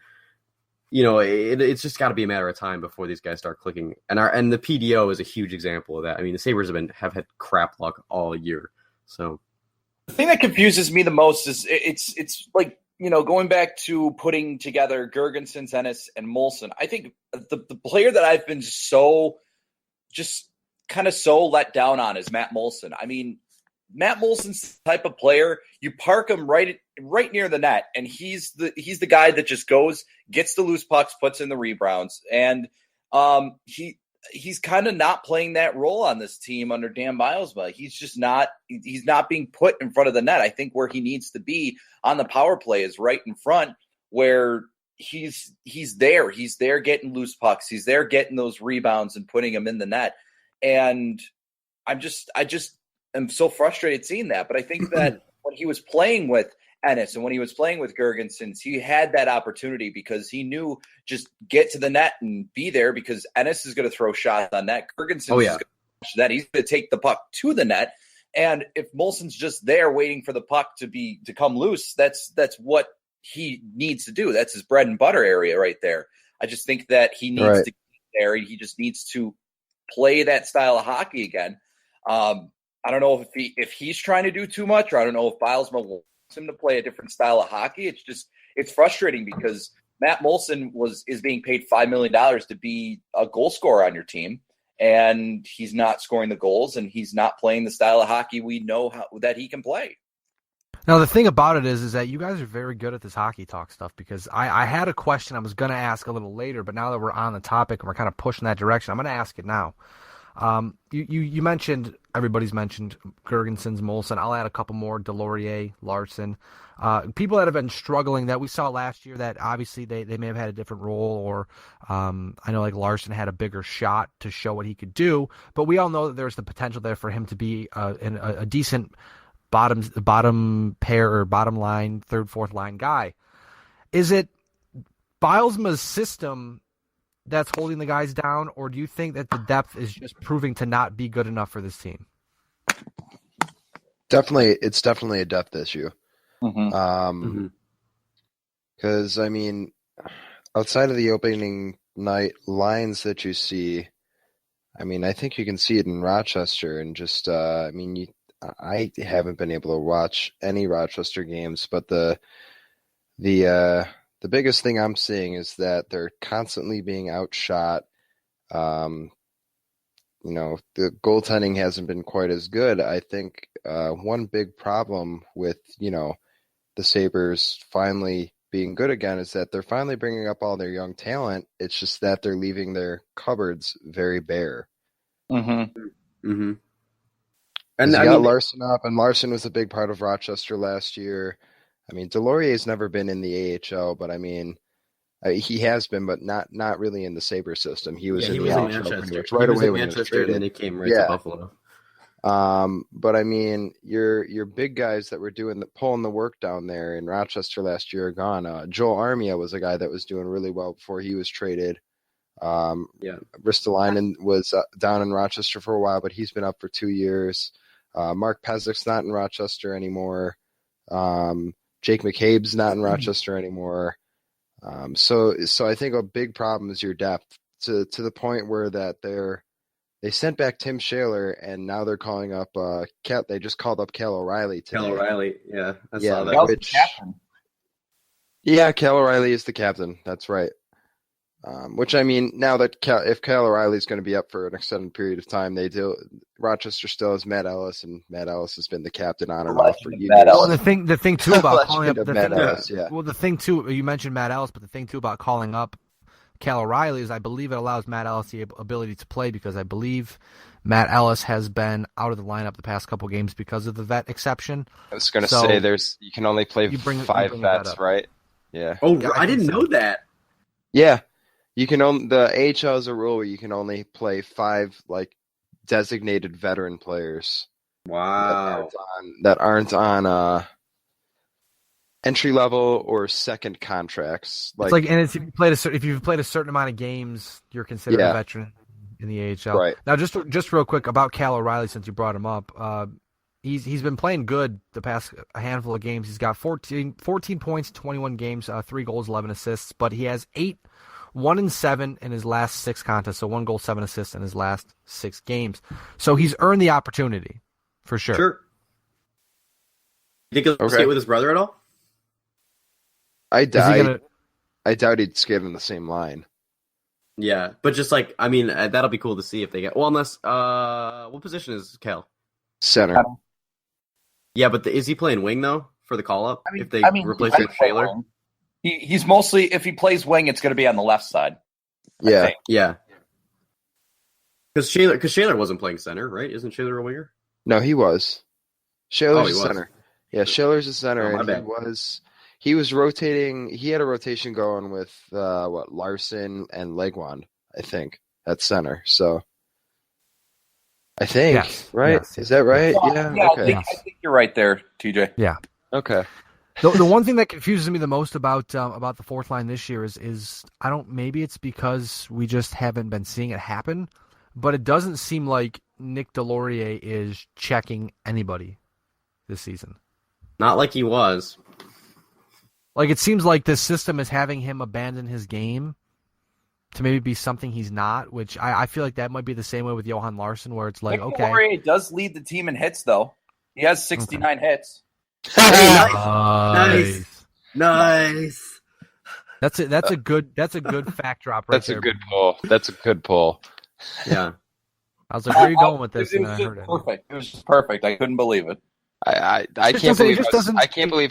it's just got to be a matter of time before these guys start clicking. And the PDO is a huge example of that. The Sabres have had crap luck all year. So the thing that confuses me the most is it's like, going back to putting together Girgensons, Ennis, and Molson. I think the player that I've been so let down on is Matt Molson. Matt Molson's the type of player, you park him right near the net, and he's the guy that just goes, gets the loose pucks, puts in the rebounds, and he's kind of not playing that role on this team under Dan Bylsma. He's not being put in front of the net. I think where he needs to be on the power play is right in front, where he's there getting loose pucks, he's there getting those rebounds and putting them in the net, and I just am so frustrated seeing that. But I think that when he was playing with Ennis and when he was playing with Girgensons, he had that opportunity because he knew just get to the net and be there, because Ennis is going to throw shots on net. Girgensons is going to push that. He's going to take the puck to the net. And if Molson's just there waiting for the puck to come loose, that's what he needs to do. That's his bread and butter area right there. I just think that he needs to get there. He just needs to play that style of hockey again. I don't know if he's trying to do too much, or I don't know if Bylsma wants him to play a different style of hockey. It's frustrating because Matt Molson is being paid $5 million to be a goal scorer on your team, and he's not scoring the goals, and he's not playing the style of hockey we know that he can play. Now, the thing about it is that you guys are very good at this hockey talk stuff, because I had a question I was going to ask a little later, but now that we're on the topic and we're kind of pushing that direction, I'm going to ask it now. You mentioned, everybody's mentioned Girgensons, Molson. I'll add a couple more, Delorier, Larson. People that have been struggling that we saw last year that obviously they may have had a different role, or I know like Larson had a bigger shot to show what he could do, but we all know that there's the potential there for him to be a decent bottom pair or bottom line, third, fourth line guy. Is it Bylsma's system that's holding the guys down, or do you think that the depth is just proving to not be good enough for this team? It's definitely a depth issue. Mm-hmm. Because outside of the opening night lines that you see, I mean, I think you can see it in Rochester, and just I mean, I haven't been able to watch any Rochester games, but the biggest thing I'm seeing is that they're constantly being outshot. The goaltending hasn't been quite as good. I think one big problem with, the Sabres finally being good again is that they're finally bringing up all their young talent. It's just that they're leaving their cupboards very bare. Mm-hmm. Mm-hmm. And you got Larson up, and Larson was a big part of Rochester last year. I mean, Delorier's never been in the AHL, but I mean, he has been, but not really in the Sabre system. He was in Manchester right away when Manchester, and then he came to Buffalo. But I mean, your big guys that were pulling the work down there in Rochester last year are gone. Joel Armia was a guy that was doing really well before he was traded. Ristolainen was down in Rochester for a while, but he's been up for 2 years. Mark Pezik's not in Rochester anymore. Jake McCabe's not in Rochester anymore. So I think a big problem is your depth to the point where that they sent back Tim Shaler, and now they're calling up they just called up Cal O'Reilly today. Cal O'Reilly, yeah, I saw that. Captain. Yeah, Cal O'Reilly is the captain. That's right. Which, I mean, now that if Cal O'Reilly is going to be up for an extended period of time, Rochester still has Matt Ellis, and Matt Ellis has been the captain on and off for years. Well, the thing too about calling up Matt Ellis, yeah. Well, the thing too, you mentioned Matt Ellis, but the thing too about calling up Cal O'Reilly is I believe it allows Matt Ellis the ability to play, because I believe Matt Ellis has been out of the lineup the past couple games because of the vet exception. I was going to say you can only play five vets, right? Yeah. Oh, I didn't know that. Yeah. You can the AHL is a rule where you can only play 5 designated veteran players. Wow. That aren't on entry level or second contracts. If you've played a certain amount of games, you're considered a veteran in the AHL. Right. Now, just real quick about Cal O'Reilly, since you brought him up, he's been playing good the past handful of games. He's got 14 points, 21 games, 3 goals, 11 assists, but he has 1-7 in his last 6 contests, so 1 goal, 7 assists in his last 6 games. So he's earned the opportunity, for sure. Sure. You think he'll skate with his brother at all? I doubt he'd skate on the same line. Yeah, but just that'll be cool to see if they get. Well, unless what position is Cal? Center. Yeah, but is he playing wing though for the call up? If they replace him with Shaler, he's mostly, if he plays wing, it's going to be on the left side. Yeah. Because Shaler wasn't playing center, right? Isn't Shaler a winger? No, he was. Shaler's a center. Yeah, Shaler's a center, and he was rotating. He had a rotation going with Larson and Legwand, I think, at center. So I think, yes. Right? Yes. Is that right? Yeah. Okay. I think you're right there, TJ. Yeah. Okay. The one thing that confuses me the most about the fourth line this year is maybe it's because we just haven't been seeing it happen, but it doesn't seem like Nick Delorier is checking anybody this season. Not like he was. It seems like this system is having him abandon his game to maybe be something he's not, which I feel like that might be the same way with Johan Larsson, where it's Nick Delorier does lead the team in hits, though. He has 69 hits. Nice. That's a good fact drop right there. That's a good pull. Yeah. I was like, where are you going with this? It was perfect. It was perfect. I couldn't believe it. I can't believe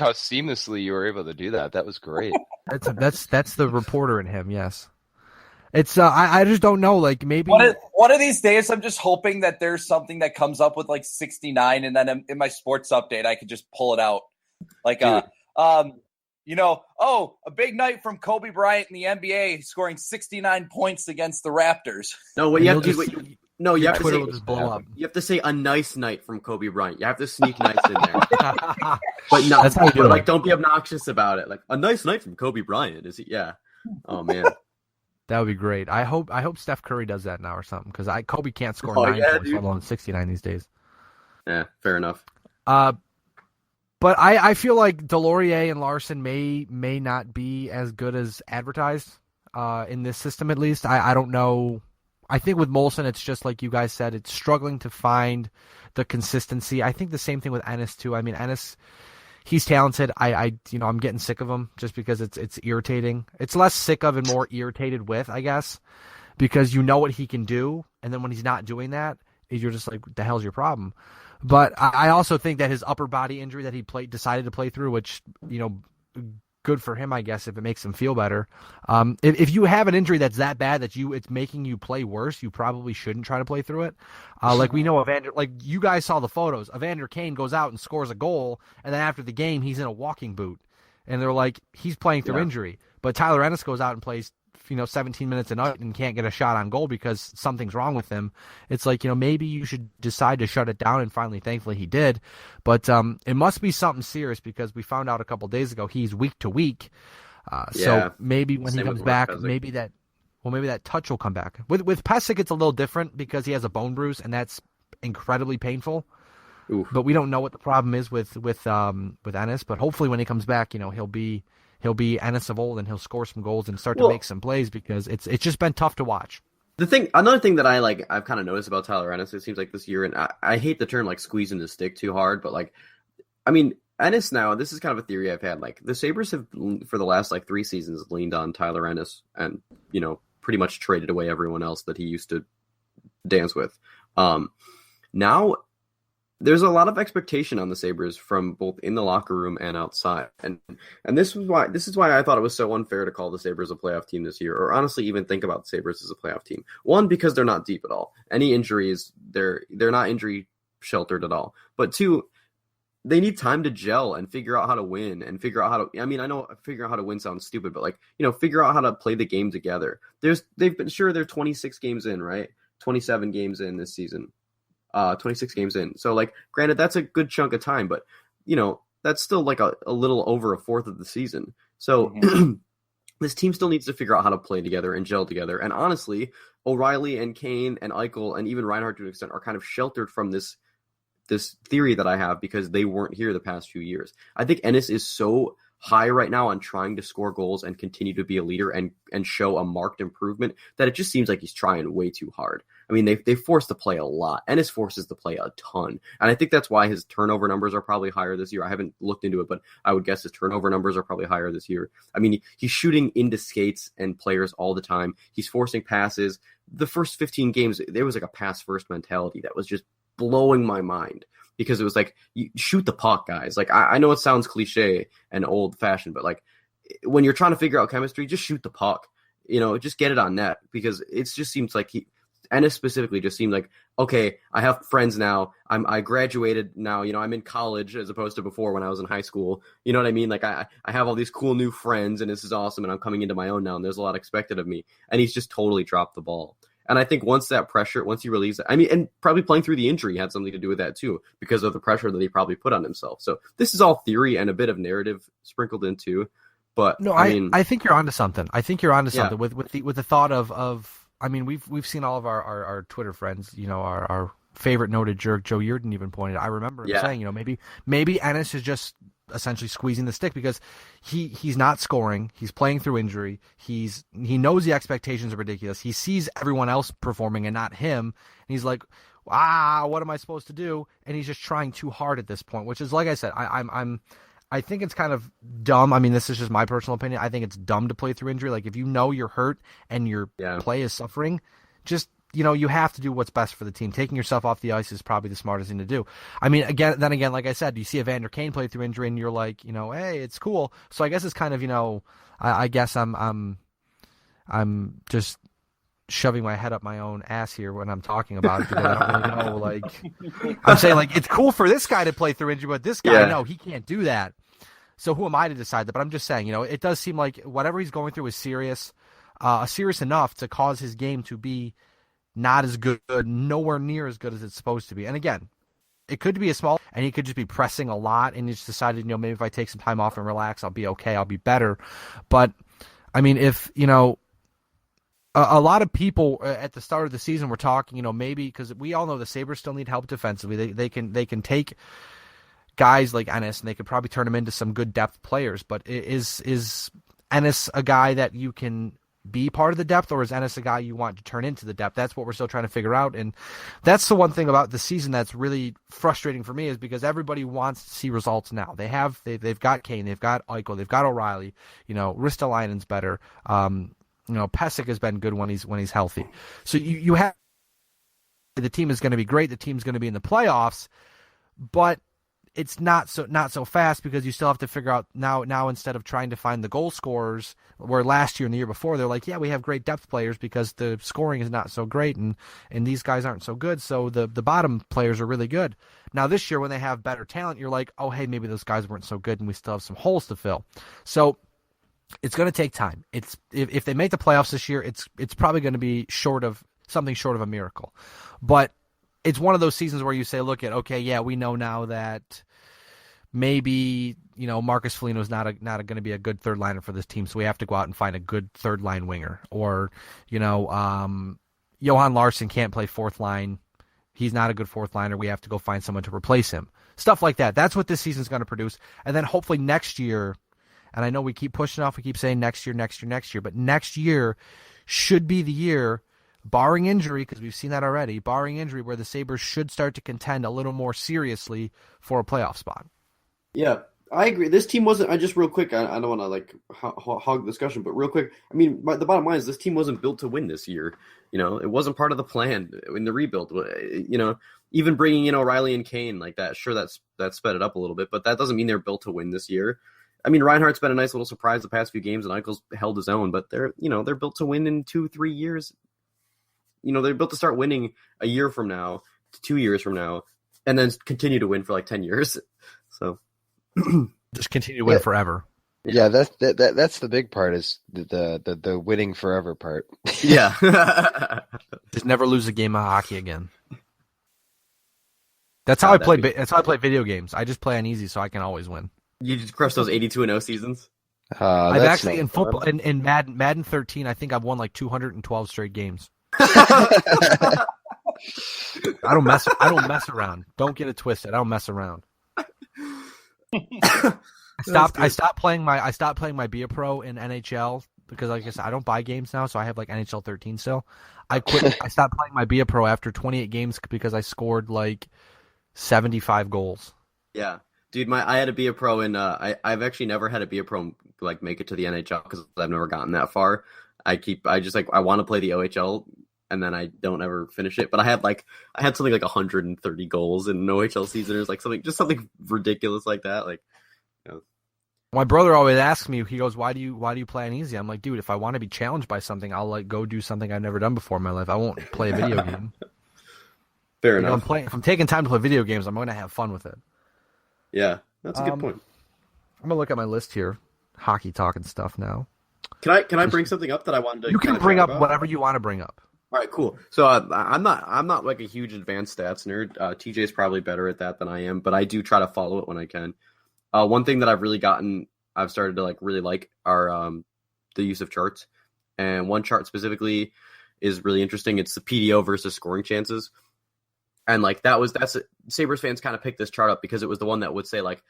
how seamlessly you were able to do that. That was great. That's the reporter in him. Yes, it's I just don't know. Maybe one of these days, I'm just hoping that there's something that comes up with 69, and then in my sports update, I could just pull it out. A big night from Kobe Bryant in the NBA, scoring 69 points against the Raptors. No, what you have to No, you have Twitter to will just blow up. You have to say a nice night from Kobe Bryant. You have to sneak nice in there. But no, that's how you do it. Don't be obnoxious about it. A nice night from Kobe Bryant. Is he? Yeah. Oh man, that would be great. I hope Steph Curry does that now or something, because Kobe can't score 9 points, let alone 69 these days. Yeah, fair enough. But I feel like Delorier and Larson may not be as good as advertised in this system, at least. I don't know. I think with Molson, it's just like you guys said, it's struggling to find the consistency. I think the same thing with Ennis too. I mean, Ennis, he's talented. I'm getting sick of him just because it's irritating. It's less sick of and more irritated with, I guess, because you know what he can do, and then when he's not doing that, you're just like, the hell's your problem? But I also think that his upper body injury that he decided to play through, which, good for him, I guess, if it makes him feel better. If you have an injury that's that bad that it's making you play worse, you probably shouldn't try to play through it. Like we know like you guys saw the photos. Evander Kane goes out and scores a goal, and then after the game, he's in a walking boot, and they're like, he's playing through injury. But Tyler Ennis goes out and plays 17 minutes a night and can't get a shot on goal because something's wrong with him. It's like, maybe you should decide to shut it down, and finally, thankfully, he did. But it must be something serious because we found out a couple days ago he's week to week. So maybe when he comes back, maybe that touch will come back. With Pesic, it's a little different because he has a bone bruise, and that's incredibly painful. Oof. But we don't know what the problem is with Ennis. But hopefully, when he comes back, he'll be Ennis of old, and he'll score some goals and start to make some plays because it's just been tough to watch. Another thing that I've kind of noticed about Tyler Ennis, it seems like this year, and I hate the term like squeezing the stick too hard, but Ennis now, this is kind of a theory I've had. Like the Sabres have for the last 3 seasons leaned on Tyler Ennis and pretty much traded away everyone else that he used to dance with. Now there's a lot of expectation on the Sabres from both in the locker room and outside. And this is why I thought it was so unfair to call the Sabres a playoff team this year, or honestly even think about the Sabres as a playoff team. One, because they're not deep at all. Any injuries, they're not injury sheltered at all. But two, they need time to gel and figure out how to win and figure out how to, I know figure out how to win sounds stupid, but figure out how to play the game together. They're 26 games in, right? 27 games in this season. 26 games in. So granted, that's a good chunk of time, but that's still a little over a fourth of the season. So this team still needs to figure out how to play together and gel together. And honestly, O'Reilly and Kane and Eichel and even Reinhart to an extent are kind of sheltered from this theory that I have because they weren't here the past few years. I think Ennis is so high right now on trying to score goals and continue to be a leader and show a marked improvement that it just seems like he's trying way too hard. They force the play a lot. Ennis forces the play a ton. And I think that's why his turnover numbers are probably higher this year. I haven't looked into it, but I would guess his turnover numbers are probably higher this year. He's shooting into skates and players all the time. He's forcing passes. The first 15 games, there was a pass first mentality that was just blowing my mind. Because it was you shoot the puck, guys. I know it sounds cliche and old-fashioned, but when you're trying to figure out chemistry, just shoot the puck. Just get it on net. Because it just seems like Ennis specifically just seemed like, okay, I have friends now. I graduated now. I'm in college as opposed to before when I was in high school. You know what I mean? I have all these cool new friends, and this is awesome, and I'm coming into my own now, and there's a lot expected of me. And he's just totally dropped the ball. And I think once he relieves it, and probably playing through the injury had something to do with that too, because of the pressure that he probably put on himself. So this is all theory and a bit of narrative sprinkled in too. But no, I think you're onto something. With the thought of we've seen all of our Twitter friends, our favorite noted jerk Joe Yurden even pointed. I remember him saying, maybe Ennis is just essentially squeezing the stick because he's not scoring. He's playing through injury. He knows the expectations are ridiculous. He sees everyone else performing and not him. And he's like, what am I supposed to do? And he's just trying too hard at this point, which is, like I said, I think it's kind of dumb. This is just my personal opinion. I think it's dumb to play through injury. If you know you're hurt and your play is suffering, just you have to do what's best for the team. Taking yourself off the ice is probably the smartest thing to do. Again, like I said, you see Evander Kane play through injury, and you're like, hey, it's cool. So I guess it's kind of, I guess I'm just shoving my head up my own ass here when I'm talking about it because I don't really know. I'm saying it's cool for this guy to play through injury, but this guy, no, he can't do that. So who am I to decide that? But I'm just saying, it does seem like whatever he's going through is serious enough to cause his game to be not as good, nowhere near as good as it's supposed to be. And again, it could be and he could just be pressing a lot, and he just decided, maybe if I take some time off and relax, I'll be okay, I'll be better. But if a lot of people at the start of the season were talking, maybe because we all know the Sabres still need help defensively. They can take guys like Ennis, and they could probably turn him into some good depth players. But is Ennis a guy that you can be part of the depth, or is Ennis a guy you want to turn into the depth? That's what we're still trying to figure out. And that's the one thing about the season that's really frustrating for me, is because everybody wants to see results now. They've got Kane, they've got Eichel, they've got O'Reilly, Ristolainen's better. Pesic has been good when he's healthy. So you have, the team is going to be great. The team's going to be in the playoffs, but it's not so fast, because you still have to figure out now instead of trying to find the goal scorers, where last year and the year before they're like, yeah, we have great depth players because the scoring is not so great and these guys aren't so good, so the bottom players are really good. Now this year when they have better talent, you're like, oh hey, maybe those guys weren't so good and we still have some holes to fill. So it's going to take time. If they make the playoffs this year, it's probably going to be something short of a miracle. But it's one of those seasons where you say, okay, yeah, we know now that maybe, Marcus Foligno's not going to be a good third liner for this team, so we have to go out and find a good third line winger. Or, Johan Larsson can't play fourth line. He's not a good fourth liner. We have to go find someone to replace him. Stuff like that. That's what this season's going to produce. And then hopefully next year, and I know we keep pushing off, we keep saying next year, but next year should be the year, barring injury, because we've seen that already, barring injury, where the Sabres should start to contend a little more seriously for a playoff spot. Yeah, I agree. This team wasn't, I don't want to hog the discussion, but real quick, I mean, the bottom line is this team wasn't built to win this year. It wasn't part of the plan in the rebuild. Even bringing in O'Reilly and Kane like that, sure, that sped it up a little bit, but that doesn't mean they're built to win this year. I mean, Reinhardt's been a nice little surprise the past few games, and Eichel's held his own, but they're built to win in 2-3 years. They're built to start winning a year from now to 2 years from now, and then continue to win for like 10 years. So just continue to win forever. Yeah, that's the big part, is the winning forever part. Yeah. Just never lose a game of hockey again. That's how I play. That's how I play video games. I just play on easy, so I can always win. You just crush those 82-0 seasons. I've actually in football in Madden 13, I think I've won like 212 straight games. I don't mess around. Don't get it twisted. I don't mess around. I stopped playing my Be a Pro in NHL because, like I said, I don't buy games now, so I have like NHL 13 still. I stopped playing my Be a Pro after 28 games because I scored like 75 goals. Yeah. Dude, I had to be a pro, and I've actually never had to be a pro like make it to the NHL because I've never gotten that far. I want to play the OHL, and then I don't ever finish it. But I had something like 130 goals in an OHL season, or like something ridiculous like that. Like, my brother always asks me, he goes, "Why do you play on easy?" I'm like, dude, if I want to be challenged by something, I'll like go do something I've never done before in my life. I won't play a video game. Fair enough. If I'm taking time to play video games, I'm going to have fun with it. Yeah, that's a good point. I'm gonna look at my list here, hockey talking stuff now. Can I bring something up that I wanted to? You can bring up whatever you want to bring up. All right, cool. So I'm not like a huge advanced stats nerd. TJ is probably better at that than I am, but I do try to follow it when I can. One thing that I've started to like really like are the use of charts, and one chart specifically is really interesting. It's the PDO versus scoring chances. And like Sabres fans kind of picked this chart up because it was the one that would say like,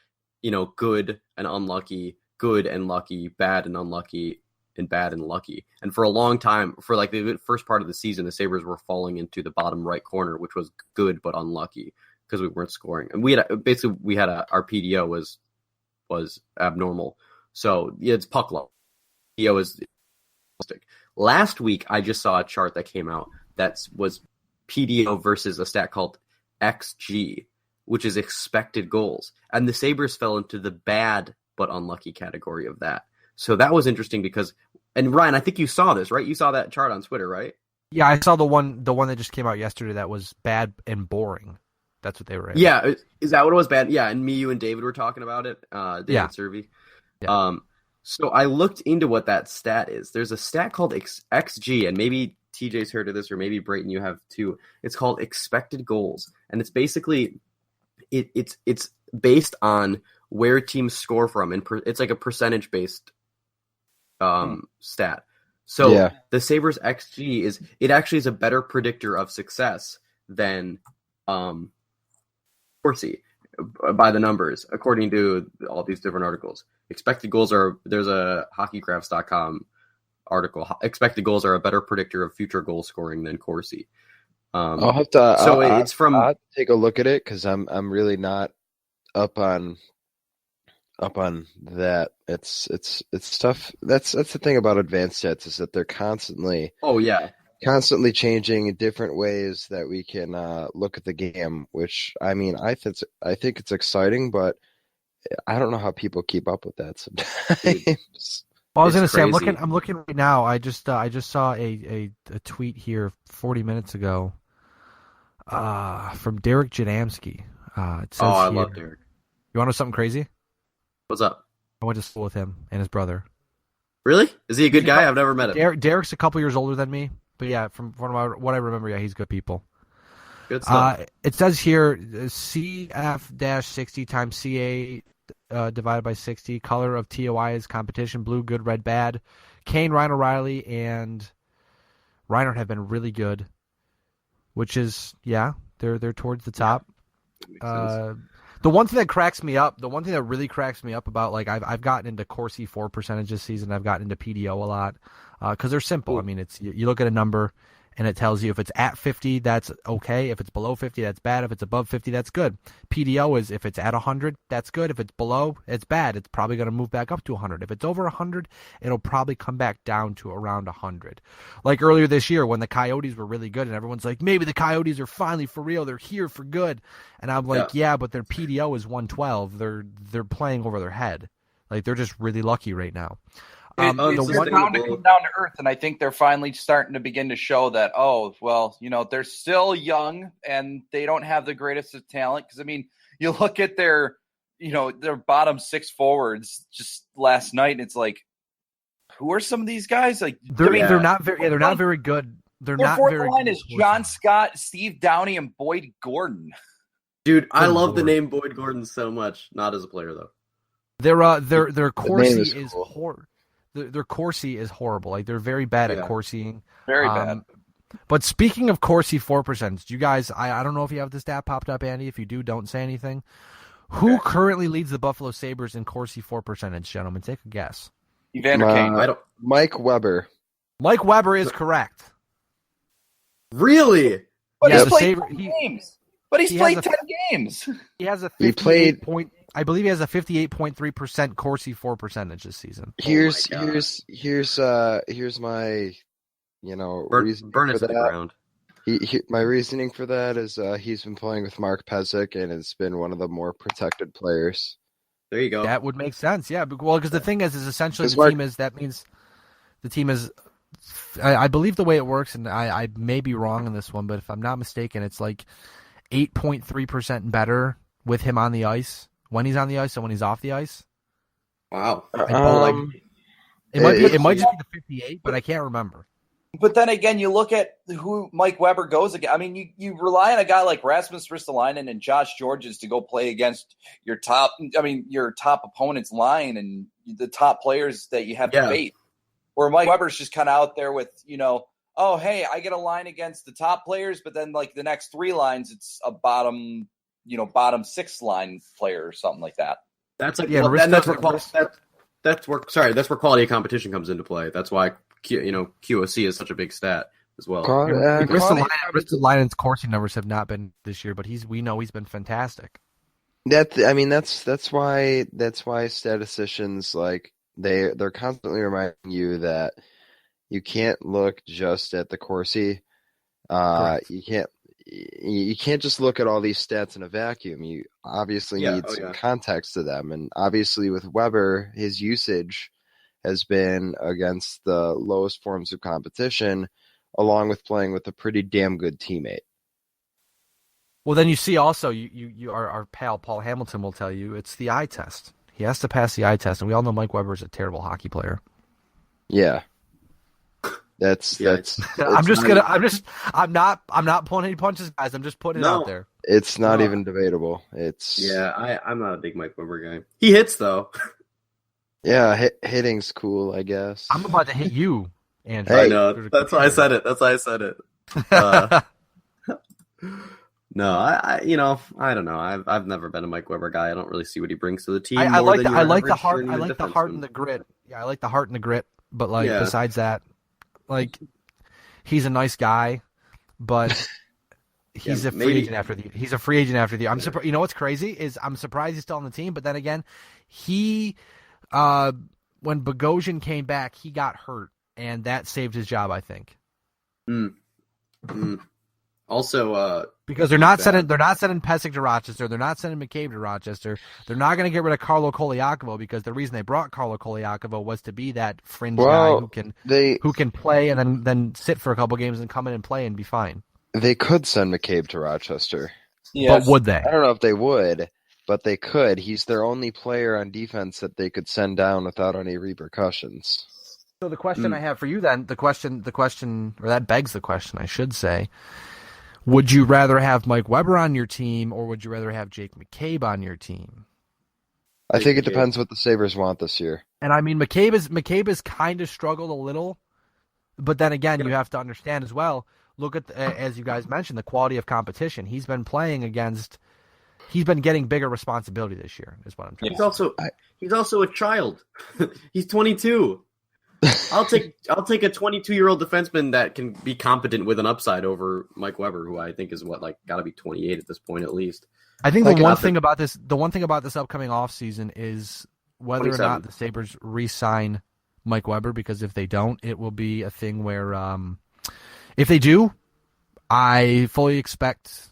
good and unlucky, good and lucky, bad and unlucky, and bad and lucky. And for a long time, for like the first part of the season, the Sabres were falling into the bottom right corner, which was good but unlucky because we weren't scoring. And our PDO was abnormal. So yeah, it's puck luck. PDO is last week. I just saw a chart that came out that was PDO versus a stat called XG, which is expected goals. And the Sabres fell into the bad but unlucky category of that. So that was interesting because, and Ryan, I think you saw this, right? You saw that chart on Twitter, right? Yeah, I saw the one that just came out yesterday that was bad and boring. That's what they were in. Yeah, is that what it was? Bad? Yeah, and you and David were talking about it. David Servey. Yeah. So I looked into what that stat is. There's a stat called XG, and maybe TJ's heard of this, or maybe Brayton, you have too. It's called expected goals, and it's basically it's based on where teams score from, and it's like a percentage based stat. So the Sabres XG is a better predictor of success than Corsi by the numbers, according to all these different articles. Expected goals there's a hockeygraphs.com article. Expected goals are a better predictor of future goal scoring than Corsi. I'll have to. It's from. I'll have to take a look at it because I'm really not up on that. It's tough. That's the thing about advanced stats is that they're constantly changing in different ways that we can look at the game. Which I mean, I think it's exciting, but I don't know how people keep up with that sometimes. Well, I was going to say, crazy. I'm looking right now. I just saw a tweet here 40 minutes ago from Derek Jadamski. It says I here, love Derek. You want to know something crazy? What's up? I went to school with him and his brother. Really? Is he a good guy? I've never met him. Derek's a couple years older than me, but yeah, from what I remember, yeah, he's good people. Good stuff. It says here CF-60 times CA divided by 60. Color of TOI is competition: blue, good, red, bad. Kane, Ryan O'Reilly, and Reinhardt have been really good, which is they're towards the top. The one thing that cracks me up, the one thing that really cracks me up about, like, I've gotten into Corsi 4 percentage this season. I've gotten into PDO a lot because they're simple. Ooh. I mean, it's you look at a number and it tells you if it's at 50, that's okay. If it's below 50, that's bad. If it's above 50, that's good. PDO is if it's at 100, that's good. If it's below, it's bad. It's probably going to move back up to 100. If it's over 100, it'll probably come back down to around 100. Like earlier this year when the Coyotes were really good and everyone's like, maybe the Coyotes are finally for real. They're here for good. And I'm like, yeah, but their PDO is 112. They're playing over their head. Like they're just really lucky right now. It's bound to come down to earth, and I think they're finally starting to begin to show that, they're still young and they don't have the greatest of talent. Because, I mean, you look at their bottom six forwards just last night, and it's like, who are some of these guys? Like, they're not very good. Their fourth line is John Scott, Steve Downey, and Boyd Gordon. Dude, I love the name Boyd Gordon so much. Not as a player though. Their Corsi is cool. horrible. Their Corsi is horrible. Like they're very bad at Corsiing. Very bad. But speaking of Corsi 4%, you guys, I don't know if you have the stat popped up, Andy. If you do, don't say anything. Who currently leads the Buffalo Sabres in Corsi 4%, gentlemen? Take a guess. Evander Kane. Mike Weber. Mike Weber is correct. Really? But he's played 10 games. But he's played 10 games. He has a 58 point. I believe he has a 58.3% Corsi 4 percentage this season. Here's my reasoning burn it for to the that. ground. My reasoning for that is he's been playing with Mark Pezic and has been one of the more protected players. There you go. That would make sense. Yeah, well, because the thing is essentially that means the team is. I believe the way it works, and I may be wrong on this one, but if I'm not mistaken, it's like 8.3% better with him on the ice. When he's on the ice and when he's off the ice. Wow. It might just be the 58, but I can't remember. But then again, you look at who Mike Weber goes against. I mean, you rely on a guy like Rasmus Ristolainen and Josh Georges to go play against your top opponent's line and the top players that you have to face. Where Mike Weber's just kind of out there with, hey, I get a line against the top players, but then like the next three lines, it's a bottom six line player or something like that. That's like that's where quality of competition comes into play. That's why QOC is such a big stat as well. Ristolainen's Corsi numbers have not been this year, but we know he's been fantastic. That's why statisticians they're constantly reminding you that you can't look just at the Corsi. You can't just look at all these stats in a vacuum. You obviously need some context to them. And obviously with Weber, his usage has been against the lowest forms of competition, along with playing with a pretty damn good teammate. Well, then you see also, our pal Paul Hamilton will tell you, it's the eye test. He has to pass the eye test, and we all know Mike Weber is a terrible hockey player. Yeah. That's I'm not pulling any punches, guys. I'm just putting it out there. It's not even debatable. I'm not a big Mike Weber guy. He hits though. Yeah, hitting's cool, I guess. I'm about to hit you, Andrew. I know. That's why I said it. No, I don't know. I've never been a Mike Weber guy. I don't really see what he brings to the team. I like the heart and the grit. Yeah, I like the heart and the grit. but like Yeah. besides that, like he's a nice guy, but he's a free agent after the. He's a free agent after the. I'm surprised. You know what's crazy is I'm surprised he's still on the team. But then again, he, when Bogosian came back, he got hurt, and that saved his job, I think. Also, because they're not sending Pesic to Rochester, they're not sending McCabe to Rochester. They're not going to get rid of Carlo Koliakovo because the reason they brought Carlo Koliakovo was to be that fringe guy who can play and then sit for a couple games and come in and play and be fine. They could send McCabe to Rochester. Yes. But would they? I don't know if they would, but they could. He's their only player on defense that they could send down without any repercussions. So the question I have for you then, the question, or that begs the question, I should say, would you rather have Mike Weber on your team or would you rather have Jake McCabe on your team? I think it depends what the Sabres want this year. And I mean, McCabe has kind of struggled a little, but then again, you have to understand as well, look at, as you guys mentioned, the quality of competition. He's been getting bigger responsibility this year, is what I'm trying to say. He's also a child. He's 22. I'll take a 22-year-old defenseman that can be competent with an upside over Mike Weber, who I think is got to be 28 at this point at least. I think the one thing about this upcoming offseason is whether 27. or not the Sabres re-sign Mike Weber, because if they don't, it will be a thing where if they do, I fully expect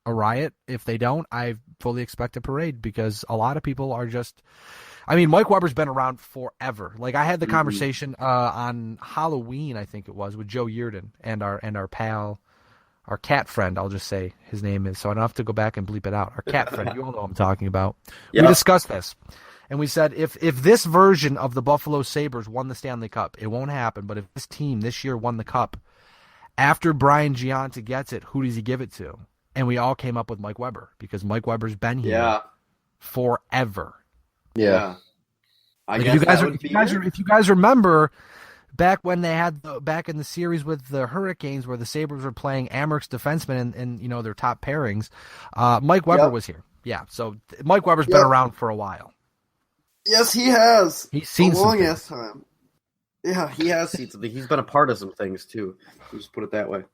a riot. If they don't, I fully expect a parade, because a lot of people are just. I mean, Mike Weber's been around forever. Like, I had the conversation on Halloween, I think it was, with Joe Yearden and our pal, our cat friend. I'll just say his name is, so I don't have to go back and bleep it out. Our cat friend, you all know what I'm talking about. Yep. We discussed this, and we said if this version of the Buffalo Sabres won the Stanley Cup, it won't happen. But if this team this year won the Cup, after Brian Giunta gets it, who does he give it to? And we all came up with Mike Weber, because Mike Weber's been here forever. Yeah. If you guys remember back when they had back in the series with the Hurricanes where the Sabres were playing Amherst defensemen and their top pairings, Mike Weber was here. Yeah, so Mike Weber's been around for a while. Yes, he has. He's seen a long ass time. Yeah, he has seen something. He's been a part of some things too. Let's just put it that way.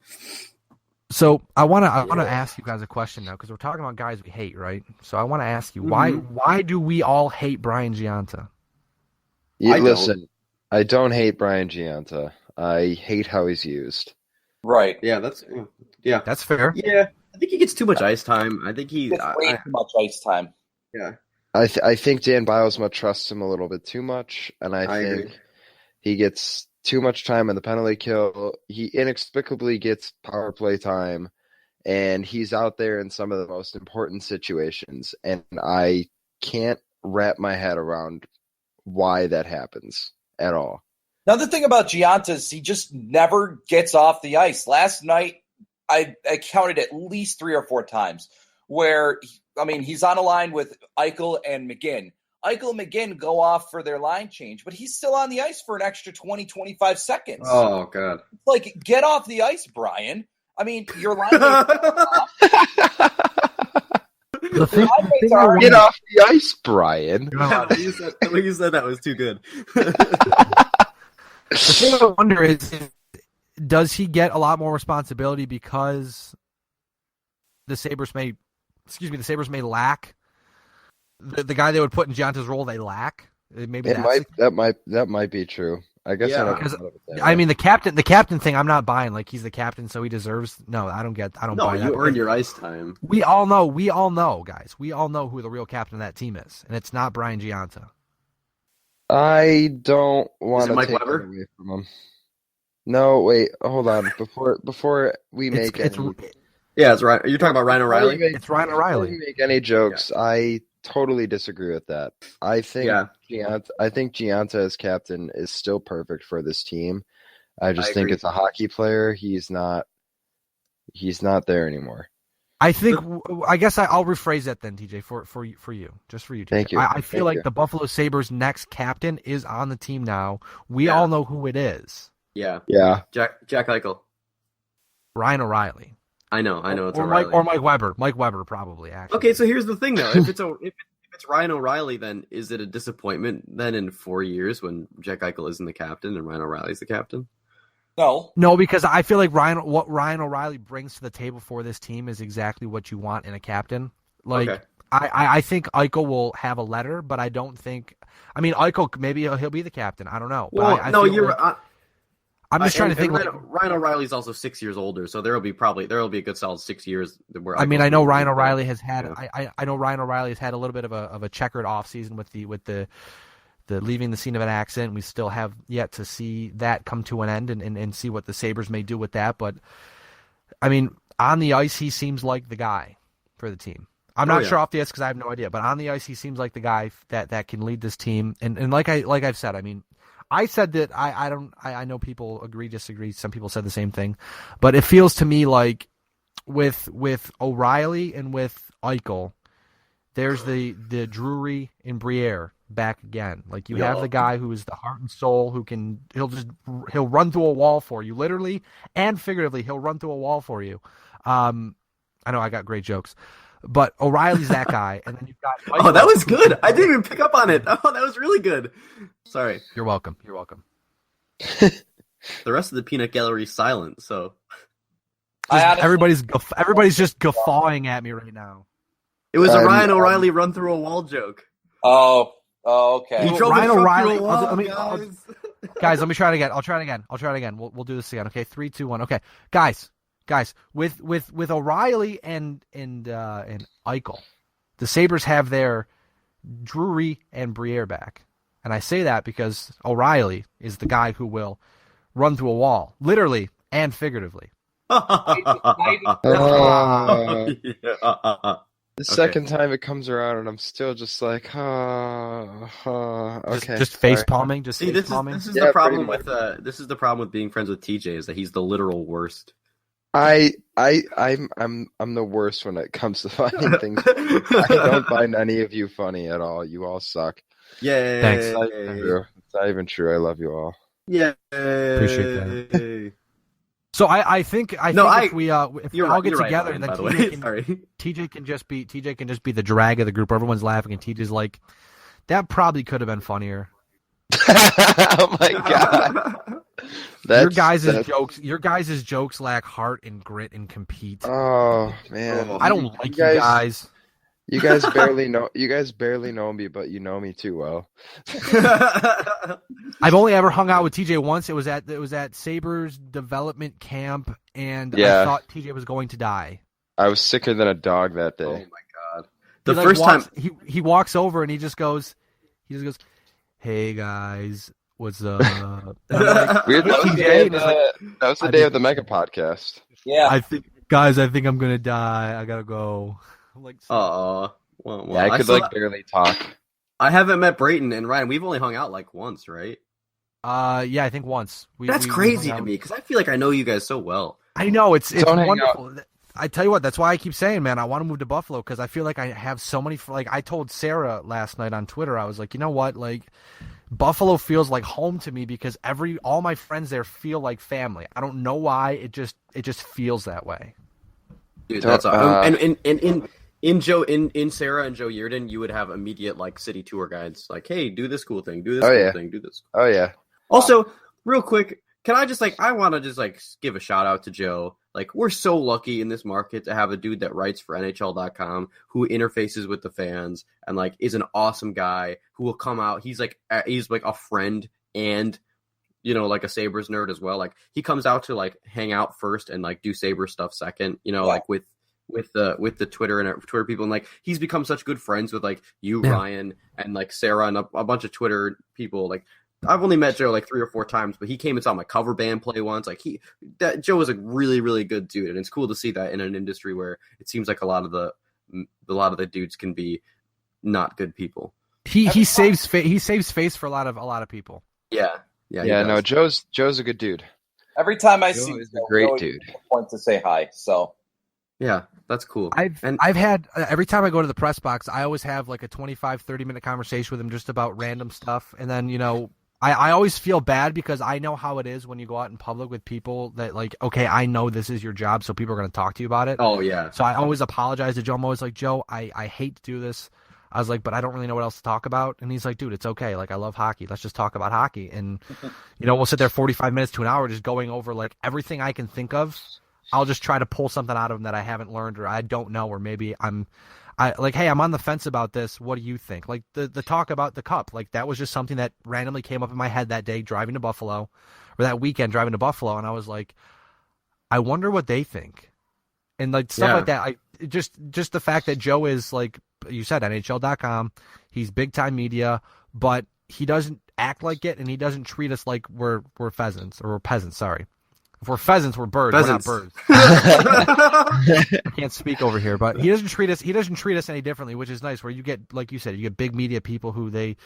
So I want to ask you guys a question now, because we're talking about guys we hate, right? So I want to ask you, why do we all hate Brian Giunta? Listen, I don't hate Brian Giunta. I hate how he's used. Right. Yeah, that's fair. Yeah, I think he gets too much ice time. I think he gets way too much ice time. Yeah. I think Dan Bilesma trusts him a little bit too much, and I think agree. He gets too much time in the penalty kill. He inexplicably gets power play time, and he's out there in some of the most important situations, and I can't wrap my head around why that happens at all. Another thing about Giunta is he just never gets off the ice. Last night, I counted at least 3 or 4 times where, he's on a line with Eichel and McGinn. Eichel and McGinn go off for their line change, but he's still on the ice for an extra 20, 25 seconds. Oh, God. Like, get off the ice, Brian. Your line Get off the ice, Brian. The way you said that was too good. The thing I wonder is, does he get a lot more responsibility because the Sabres may lack the guy they would put in Gianta's role? They lack. That might be true. I guess the captain thing, I'm not buying. Like, he's the captain, so he deserves. No, I don't buy that. You earn your ice time. We all know, guys. We all know who the real captain of that team is, and it's not Brian Giunta. I don't want to Mike take Weber? it away from him. No, wait, hold on. Before we make it's right. You're talking about Ryan O'Reilly? It's Ryan O'Reilly. Before we make any jokes, I totally disagree with that. I think Giunta as captain is still perfect for this team. I think it's a hockey player. He's not there anymore. I guess I'll rephrase that then, TJ, for you, just for you. TJ. Thank you. I feel like the Buffalo Sabres' next captain is on the team now. We all know who it is. Yeah. Jack Eichel. Ryan O'Reilly. I know. It's or O'Reilly. Mike Weber. Mike Weber probably, actually. Okay, so here's the thing though. If it's it's Ryan O'Reilly, then is it a disappointment then in 4 years when Jack Eichel isn't the captain and Ryan O'Reilly's the captain? No, because I feel like what Ryan O'Reilly brings to the table for this team is exactly what you want in a captain. Like, Okay. I think Eichel will have a letter, but I don't think. I mean, Eichel maybe he'll be the captain. I don't know. But Well, I no, feel you're. like, I'm just trying to think. Ryan O'Reilly's also 6 years older, so there will be a good solid 6 years. Where I mean, Eichel's I know gonna Ryan be, O'Reilly has had. yeah. I know Ryan O'Reilly has had a little bit of a checkered offseason with the leaving the scene of an accident. We still have yet to see that come to an end and see what the Sabres may do with that. But I mean, on the ice, he seems like the guy for the team. I'm not sure off the ice because I have no idea, but on the ice, he seems like the guy that can lead this team. And like I've said, I mean, I said that I know people agree, disagree. Some people said the same thing, but it feels to me like with O'Reilly and with Eichel, there's the Drury and Briere back again. Like you have the guy who is the heart and soul he'll run through a wall for you, literally and figuratively. He'll run through a wall for you. I know I got great jokes. But O'Reilly's that guy, and then you've got Eichel. Oh, that was good. I didn't even pick up on it. Oh, that was really good. Sorry. You're welcome. The rest of the peanut gallery is silent, so Everybody's just guffawing at me right now. it was a Ryan O'Reilly run through a wall joke. Oh, okay. He drove Ryan a truck O'Reilly. through a wall, Guys, let me try it again. I'll try it again. We'll do this again. Okay, 3, 2, 1. Okay, guys, with O'Reilly and Eichel, the Sabres have their Drury and Briere back, and I say that because O'Reilly is the guy who will run through a wall, literally and figuratively. The second time it comes around, and I'm still just like, okay. Just face palming. See, this is the problem with being friends with TJ is that he's the literal worst. I'm the worst when it comes to finding things. I don't find any of you funny at all. You all suck. Yeah. Thanks. It's not even true. I love you all. Yeah. Appreciate that. So I think if we all get together, Ryan, then TJ TJ can just be the drag of the group. Everyone's laughing, and TJ's like, that probably could have been funnier. Oh my god. Your guys' jokes lack heart and grit and compete. Oh man. I don't like you guys. You guys barely know me, but you know me too well. I've only ever hung out with TJ once. It was at Sabres development camp, and I thought TJ was going to die. I was sicker than a dog that day. Oh my god! The first time he walks over and he just goes, "Hey guys, what's up?" Weird. That was the day of the Mega Podcast. Yeah. I think I'm gonna die. I gotta go. I'm like, well, I could barely talk. I haven't met Brayton and Ryan. We've only hung out like once, right? Yeah, I think once. That's crazy to me because I feel like I know you guys so well. I know it's wonderful. I tell you what, that's why I keep saying, man, I want to move to Buffalo because I feel like I have so many. Like I told Sarah last night on Twitter, I was like, you know what, like Buffalo feels like home to me because all my friends there feel like family. I don't know why. It just feels that way. Dude, that's awesome. And in Sarah and Joe Yearden, you would have immediate like city tour guides, like, hey, do this cool thing, do this cool thing, do this. Oh yeah. Also, real quick, can I just I want to just give a shout out to Joe. Like, we're so lucky in this market to have a dude that writes for NHL.com who interfaces with the fans and like is an awesome guy who will come out. He's like a friend and like a Sabres nerd as well. Like he comes out to like hang out first and like do Sabres stuff second. Like with the Twitter and Twitter people, and like he's become such good friends with like you, Ryan, and like Sarah and a bunch of Twitter people. Like I've only met Joe like 3 or 4 times, but he came and saw my cover band play once. Like Joe was a really, really good dude, and it's cool to see that in an industry where it seems like a lot of the dudes can be not good people. He saves face for a lot of people. Yeah. No, Joe's a good dude. Every time I see Joe is a great dude. Point to say hi. So yeah, that's cool. I've had every time I go to the press box, I always have like a 25-30 minute conversation with him just about random stuff, and then I always feel bad because I know how it is when you go out in public with people that like, okay, I know this is your job, so people are going to talk to you about it. Oh yeah. So I always apologize to Joe. I'm always like, Joe, I hate to do this. I was like, but I don't really know what else to talk about. And he's like, dude, it's okay. Like, I love hockey. Let's just talk about hockey. And, we'll sit there 45 minutes to an hour just going over like everything I can think of. I'll just try to pull something out of him that I haven't learned or I don't know, or maybe hey, I'm on the fence about this. What do you think? Like the talk about the cup, like that was just something that randomly came up in my head that day driving to Buffalo, or that weekend driving to Buffalo. And I was like, I wonder what they think. And like stuff like that. I just the fact that Joe is, like you said, NHL.com, he's big time media, but he doesn't act like it, and he doesn't treat us like we're pheasants, or we're peasants. Sorry, if we're pheasants, we're birds. Pheasants. We're not birds. I can't speak over here, but he doesn't treat us any differently, which is nice. Where you get, like you said, you get big media people who they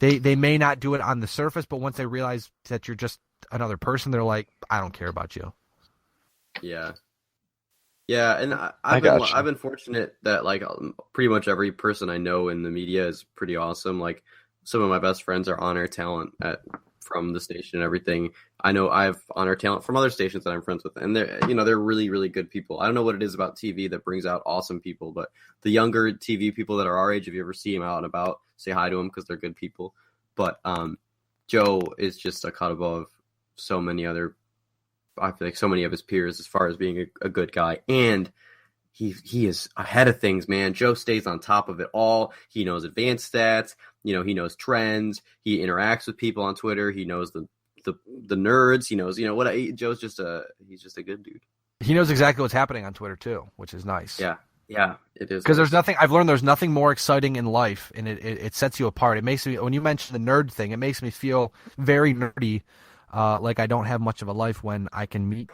may not do it on the surface, but once they realize that you're just another person, they're like, I don't care about you. Yeah. Yeah, and I've been fortunate that like pretty much every person I know in the media is pretty awesome. Like some of my best friends are on-air talent from the station and everything. I know I have on-air talent from other stations that I'm friends with, and they're really, really good people. I don't know what it is about TV that brings out awesome people, but the younger TV people that are our age, if you ever see them out and about, say hi to them because they're good people. But Joe is just a cut above so many other. I feel like so many of his peers as far as being a good guy, and he is ahead of things, man. Joe stays on top of it all. He knows advanced stats, he knows trends. He interacts with people on Twitter. He knows the nerds. He knows, Joe's just he's just a good dude. He knows exactly what's happening on Twitter too, which is nice. Yeah, it is. Because I've learned there's nothing more exciting in life, and it sets you apart. It makes me, when you mention the nerd thing, it makes me feel very nerdy. Like I don't have much of a life when I can see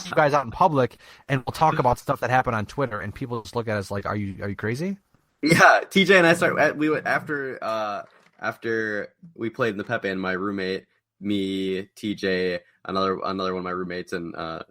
you guys out in public and we'll talk about stuff that happened on Twitter, and people just look at us like, are you crazy? Yeah, TJ and I we went after we played in the pep band. My roommate, me, TJ, another one of my roommates, and my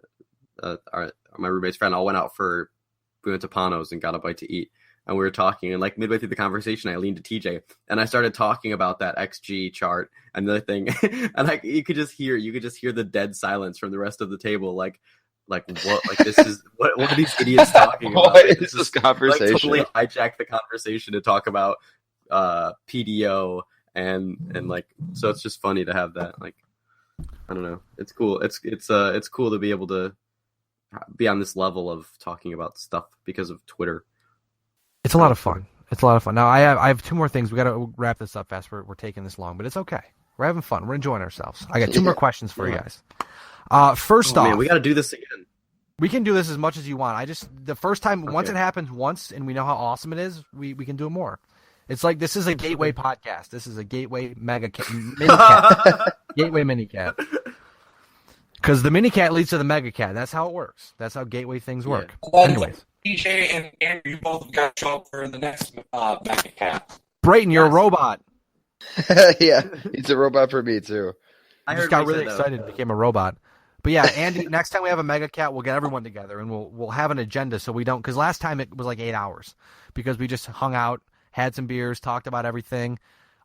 roommate's friend all went out we went to Pano's and got a bite to eat. And we were talking, and like midway through the conversation, I leaned to TJ and I started talking about that XG chart and the thing, and you could just hear the dead silence from the rest of the table, like what, like this is what are these idiots talking about? What is this conversation? Like, totally hijacked the conversation to talk about PDO and like, so it's just funny to have that. Like, I don't know, it's cool. It's cool to be able to be on this level of talking about stuff because of Twitter. It's a lot of fun. Now I have two more things. We got to wrap this up fast. We're taking this long, but it's okay. We're having fun. We're enjoying ourselves. I got two more questions for you guys. First off, man, we got to do this again. We can do this as much as you want. The first time, once it happens once, and we know how awesome it is, we can do it more. It's like, this is a gateway podcast. This is a gateway mini cat. Gateway mini cat. Because the mini cat leads to the mega cat. That's how it works. That's how gateway things work. Yeah. Anyways. TJ and Andrew, you both got to show up for the next mega cat. Brayton, you're a robot. Yeah, he's a robot for me too. I just got really excited and became a robot. But yeah, Andy, next time we have a mega cat, we'll get everyone together and we'll have an agenda so we don't, because last time it was like 8 hours because we just hung out, had some beers, talked about everything.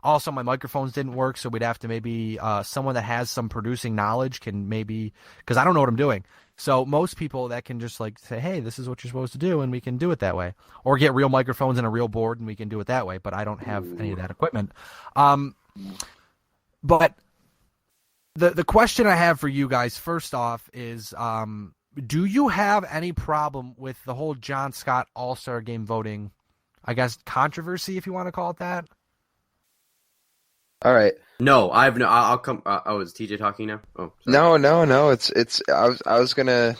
Also, my microphones didn't work, so we'd have to maybe someone that has some producing knowledge can maybe, because I don't know what I'm doing. So most people that can just like say, hey, this is what you're supposed to do, and we can do it that way. Or get real microphones and a real board, and we can do it that way. But I don't have any of that equipment. But the question I have for you guys, first off, is do you have any problem with the whole John Scott All-Star Game voting, I guess, controversy, if you want to call it that? All right. No, I'll come. Is TJ talking now? Oh, sorry. No. It's. I was gonna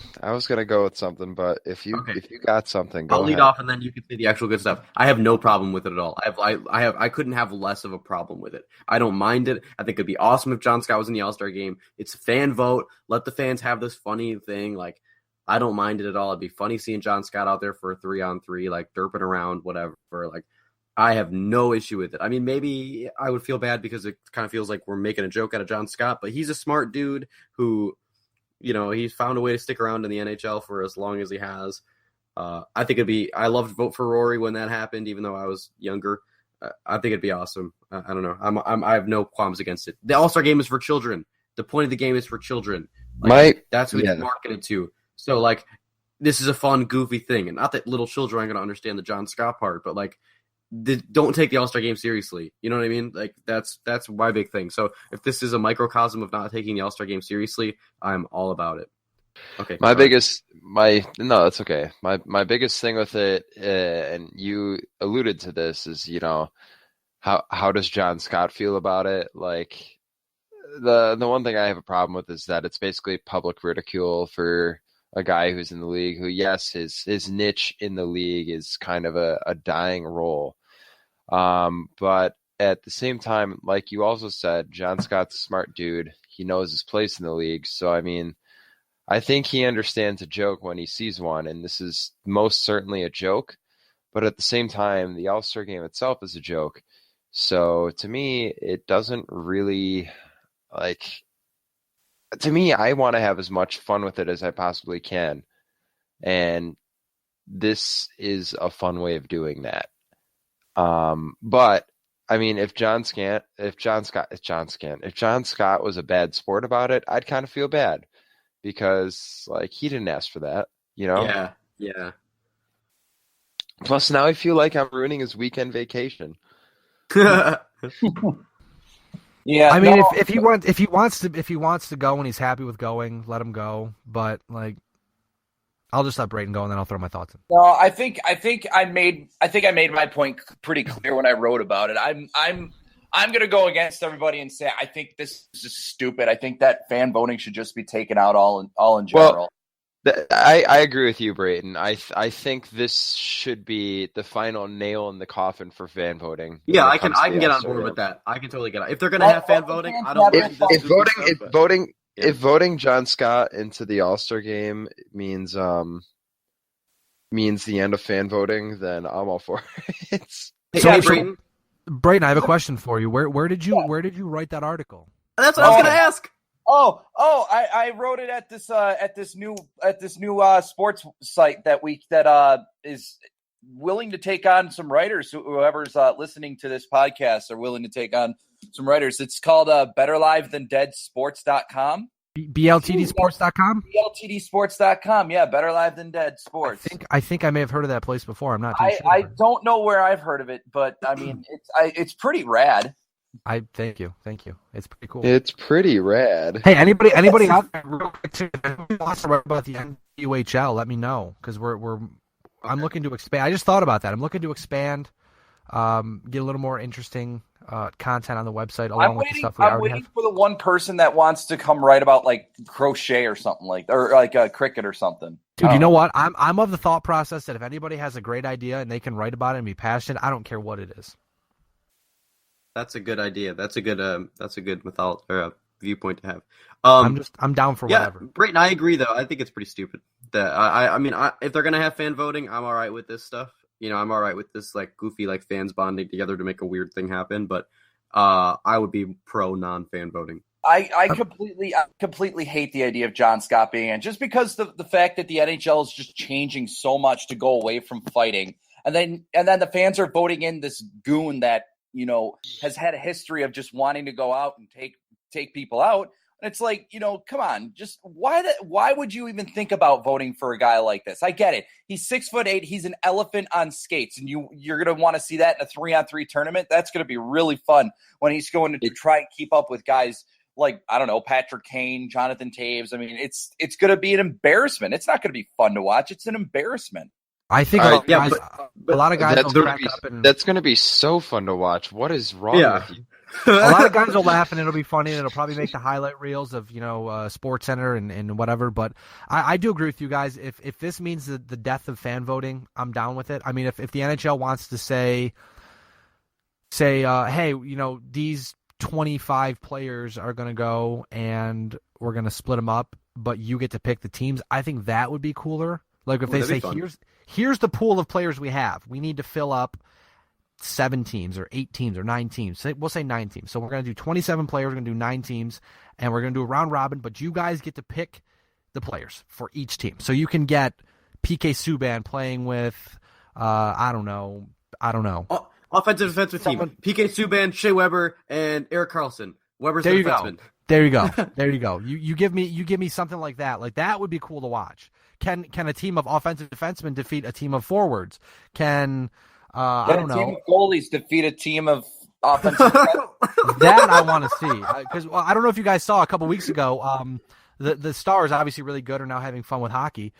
go with something, but if you got something, I'll lead ahead. off, and then you can say the actual good stuff. I have no problem with it at all. I couldn't have less of a problem with it. I don't mind it. I think it'd be awesome if John Scott was in the All-Star Game. It's a fan vote. Let the fans have this funny thing. Like, I don't mind it at all. It'd be funny seeing John Scott out there for a 3-on-3, like derping around, whatever. Like, I have no issue with it. I mean, maybe I would feel bad because it kind of feels like we're making a joke out of John Scott, but he's a smart dude who, he's found a way to stick around in the NHL for as long as he has. I think I loved Vote for Rory when that happened, even though I was younger. I think it'd be awesome. I don't know. I have no qualms against it. The All-Star Game is for children. The point of the game is for children. That's who it's marketed to. So, like, this is a fun, goofy thing. And not that little children aren't going to understand the John Scott part, but, like, don't take the All-Star game seriously. You know what I mean? Like that's my big thing. So if this is a microcosm of not taking the All-Star game seriously, I'm all about it. Okay. That's okay. My biggest thing with it, and you alluded to this, is how does John Scott feel about it? Like the one thing I have a problem with is that it's basically public ridicule for a guy who's in the league who, yes, his niche in the league is kind of a dying role. But at the same time, like you also said, John Scott's a smart dude. He knows his place in the league. So, I mean, I think he understands a joke when he sees one, and this is most certainly a joke. But at the same time, the All-Star game itself is a joke. So to me, it doesn't really, to me, I want to have as much fun with it as I possibly can. And this is a fun way of doing that. But I mean, if John Scott was a bad sport about it, I'd kind of feel bad because like he didn't ask for that, Yeah. Plus now I feel like I'm ruining his weekend vacation. Yeah, I mean, no, if he wants to go and he's happy with going, let him go. But like, I'll just let Brayton go and then I'll throw my thoughts in. no, I think I made my point pretty clear when I wrote about it. I'm going to go against everybody and say I think this is just stupid. I think that fan voting should just be taken out all in general. I agree with you, Brayton. I think this should be the final nail in the coffin for fan voting. Yeah, I can get on board with that. I can totally get on. If they're going to have fan voting, I don't mind this. If voting John Scott into the All-Star game means the end of fan voting, then I'm all for it. So, Brayton, I have a question for you. Where did you write that article? That's what I was going to ask. I wrote it at this new sports site that is willing to take on some writers. Whoever's listening to this podcast are willing to take on some writers. It's called BetterLiveThanDeadSports.com. BLTDSports.com? BLTDSports.com. Yeah, Better Live Than Dead Sports. I think I may have heard of that place before. I'm not too sure. I don't know where I've heard of it, but I mean, it's pretty rad. Thank you. It's pretty cool. It's pretty rad. Hey, anybody out there real quick too, who wants to write about the NWHL? Let me know because I'm looking to expand. I just thought about that. I'm looking to expand, get a little more interesting content on the website along with the stuff we already have. I'm waiting for the one person that wants to come write about like crochet or something or cricket or something. Dude, you know what? I'm of the thought process that if anybody has a great idea and they can write about it and be passionate, I don't care what it is. That's a good idea. That's a good viewpoint to have. I'm down for whatever. Brayton, I agree though. I think it's pretty stupid. That I mean, if they're gonna have fan voting, I'm all right with this stuff. I'm all right with this like goofy like fans bonding together to make a weird thing happen. But I would be pro non-fan voting. I completely hate the idea of John Scott being in, just because the fact that the NHL is just changing so much to go away from fighting, and then the fans are voting in this goon that has had a history of just wanting to go out and take people out. And it's like, come on, just why would you even think about voting for a guy like this? I get it. He's 6'8". He's an elephant on skates. And you're going to want to see that in a 3-on-3 tournament. That's going to be really fun when he's going to try and keep up with guys like, I don't know, Patrick Kane, Jonathan Taves. I mean, it's going to be an embarrassment. It's not going to be fun to watch. It's an embarrassment. I think a lot of guys that's will crack up that's going to be so fun to watch. What is wrong with you? A lot of guys will laugh and it'll be funny and it'll probably make the highlight reels of Sports Center and whatever. But I do agree with you guys. If this means the death of fan voting, I'm down with it. I mean, if the NHL wants to say, hey, these 25 players are going to go and we're going to split them up, but you get to pick the teams, I think that would be cooler. Like if they say, here's the pool of players we have. We need to fill up 7 teams or 8 teams or 9 teams. We'll say 9 teams. So we're going to do 27 players. We're going to do 9 teams, and we're going to do a round robin, but you guys get to pick the players for each team. So you can get PK Subban playing with, I don't know. Offensive defensive team. PK Subban, Shea Weber, and Erik Karlsson. Weber's the defenseman. There you go. You give me something like that. Like that would be cool to watch. Can a team of offensive defensemen defeat a team of forwards? Can I don't team know. of goalies defeat a team of offensive. That I want to see because I don't know if you guys saw a couple weeks ago. The Stars, obviously really good, are now having fun with hockey.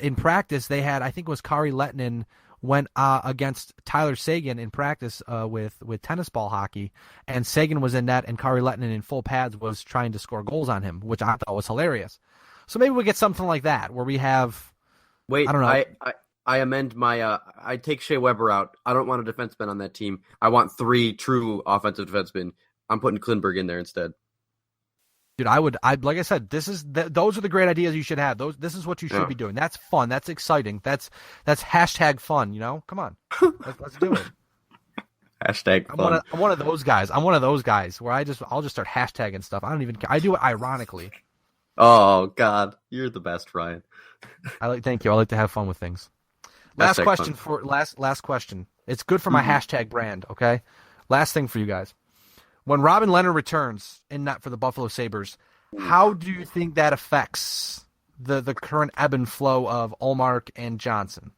In practice, they had, I think it was Kari Lehtinen went against Tyler Sagan in practice with tennis ball hockey, and Sagan was in net, and Kari Lehtinen in full pads was trying to score goals on him, which I thought was hilarious. So maybe we get something like that where we have. Wait, I don't know. I amend my. I take Shea Weber out. I don't want a defenseman on that team. I want 3 true offensive defensemen. I'm putting Klinberg in there instead. Dude, I like I said, those are the great ideas you should have. This is what you should be doing. That's fun. That's exciting. That's hashtag fun. You know, come on, let's do it. Hashtag fun. I'm one of those guys. I'm one of those guys where I'll just start hashtagging stuff. I don't even care. I do it ironically. Oh God, you're the best, Ryan. Thank you. I like to have fun with things. Last question. It's good for my hashtag brand. Okay. Last thing for you guys. When Robin Leonard returns in net for the Buffalo Sabres, how do you think that affects the current ebb and flow of Ullmark and Johnson?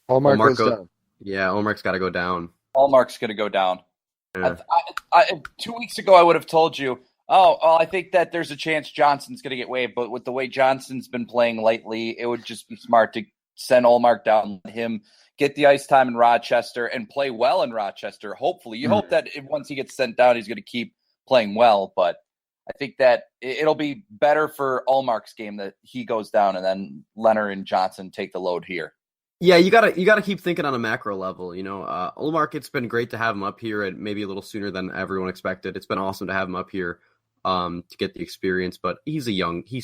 Ullmark goes down. Yeah, Ullmark's got to go down. Ullmark's going to go down. Yeah. 2 weeks ago, I would have told you, I think that there's a chance Johnson's going to get waived, but with the way Johnson's been playing lately, it would just be smart to send Ullmark down, let him get the ice time in Rochester and play well in Rochester. Hopefully, you hope that once he gets sent down, he's going to keep playing well. But I think that it'll be better for Ullmark's game that he goes down and then Leonard and Johnson take the load here. Yeah, you gotta keep thinking on a macro level. You know, Ullmark, it's been great to have him up here, and maybe a little sooner than everyone expected. It's been awesome to have him up here to get the experience. But he's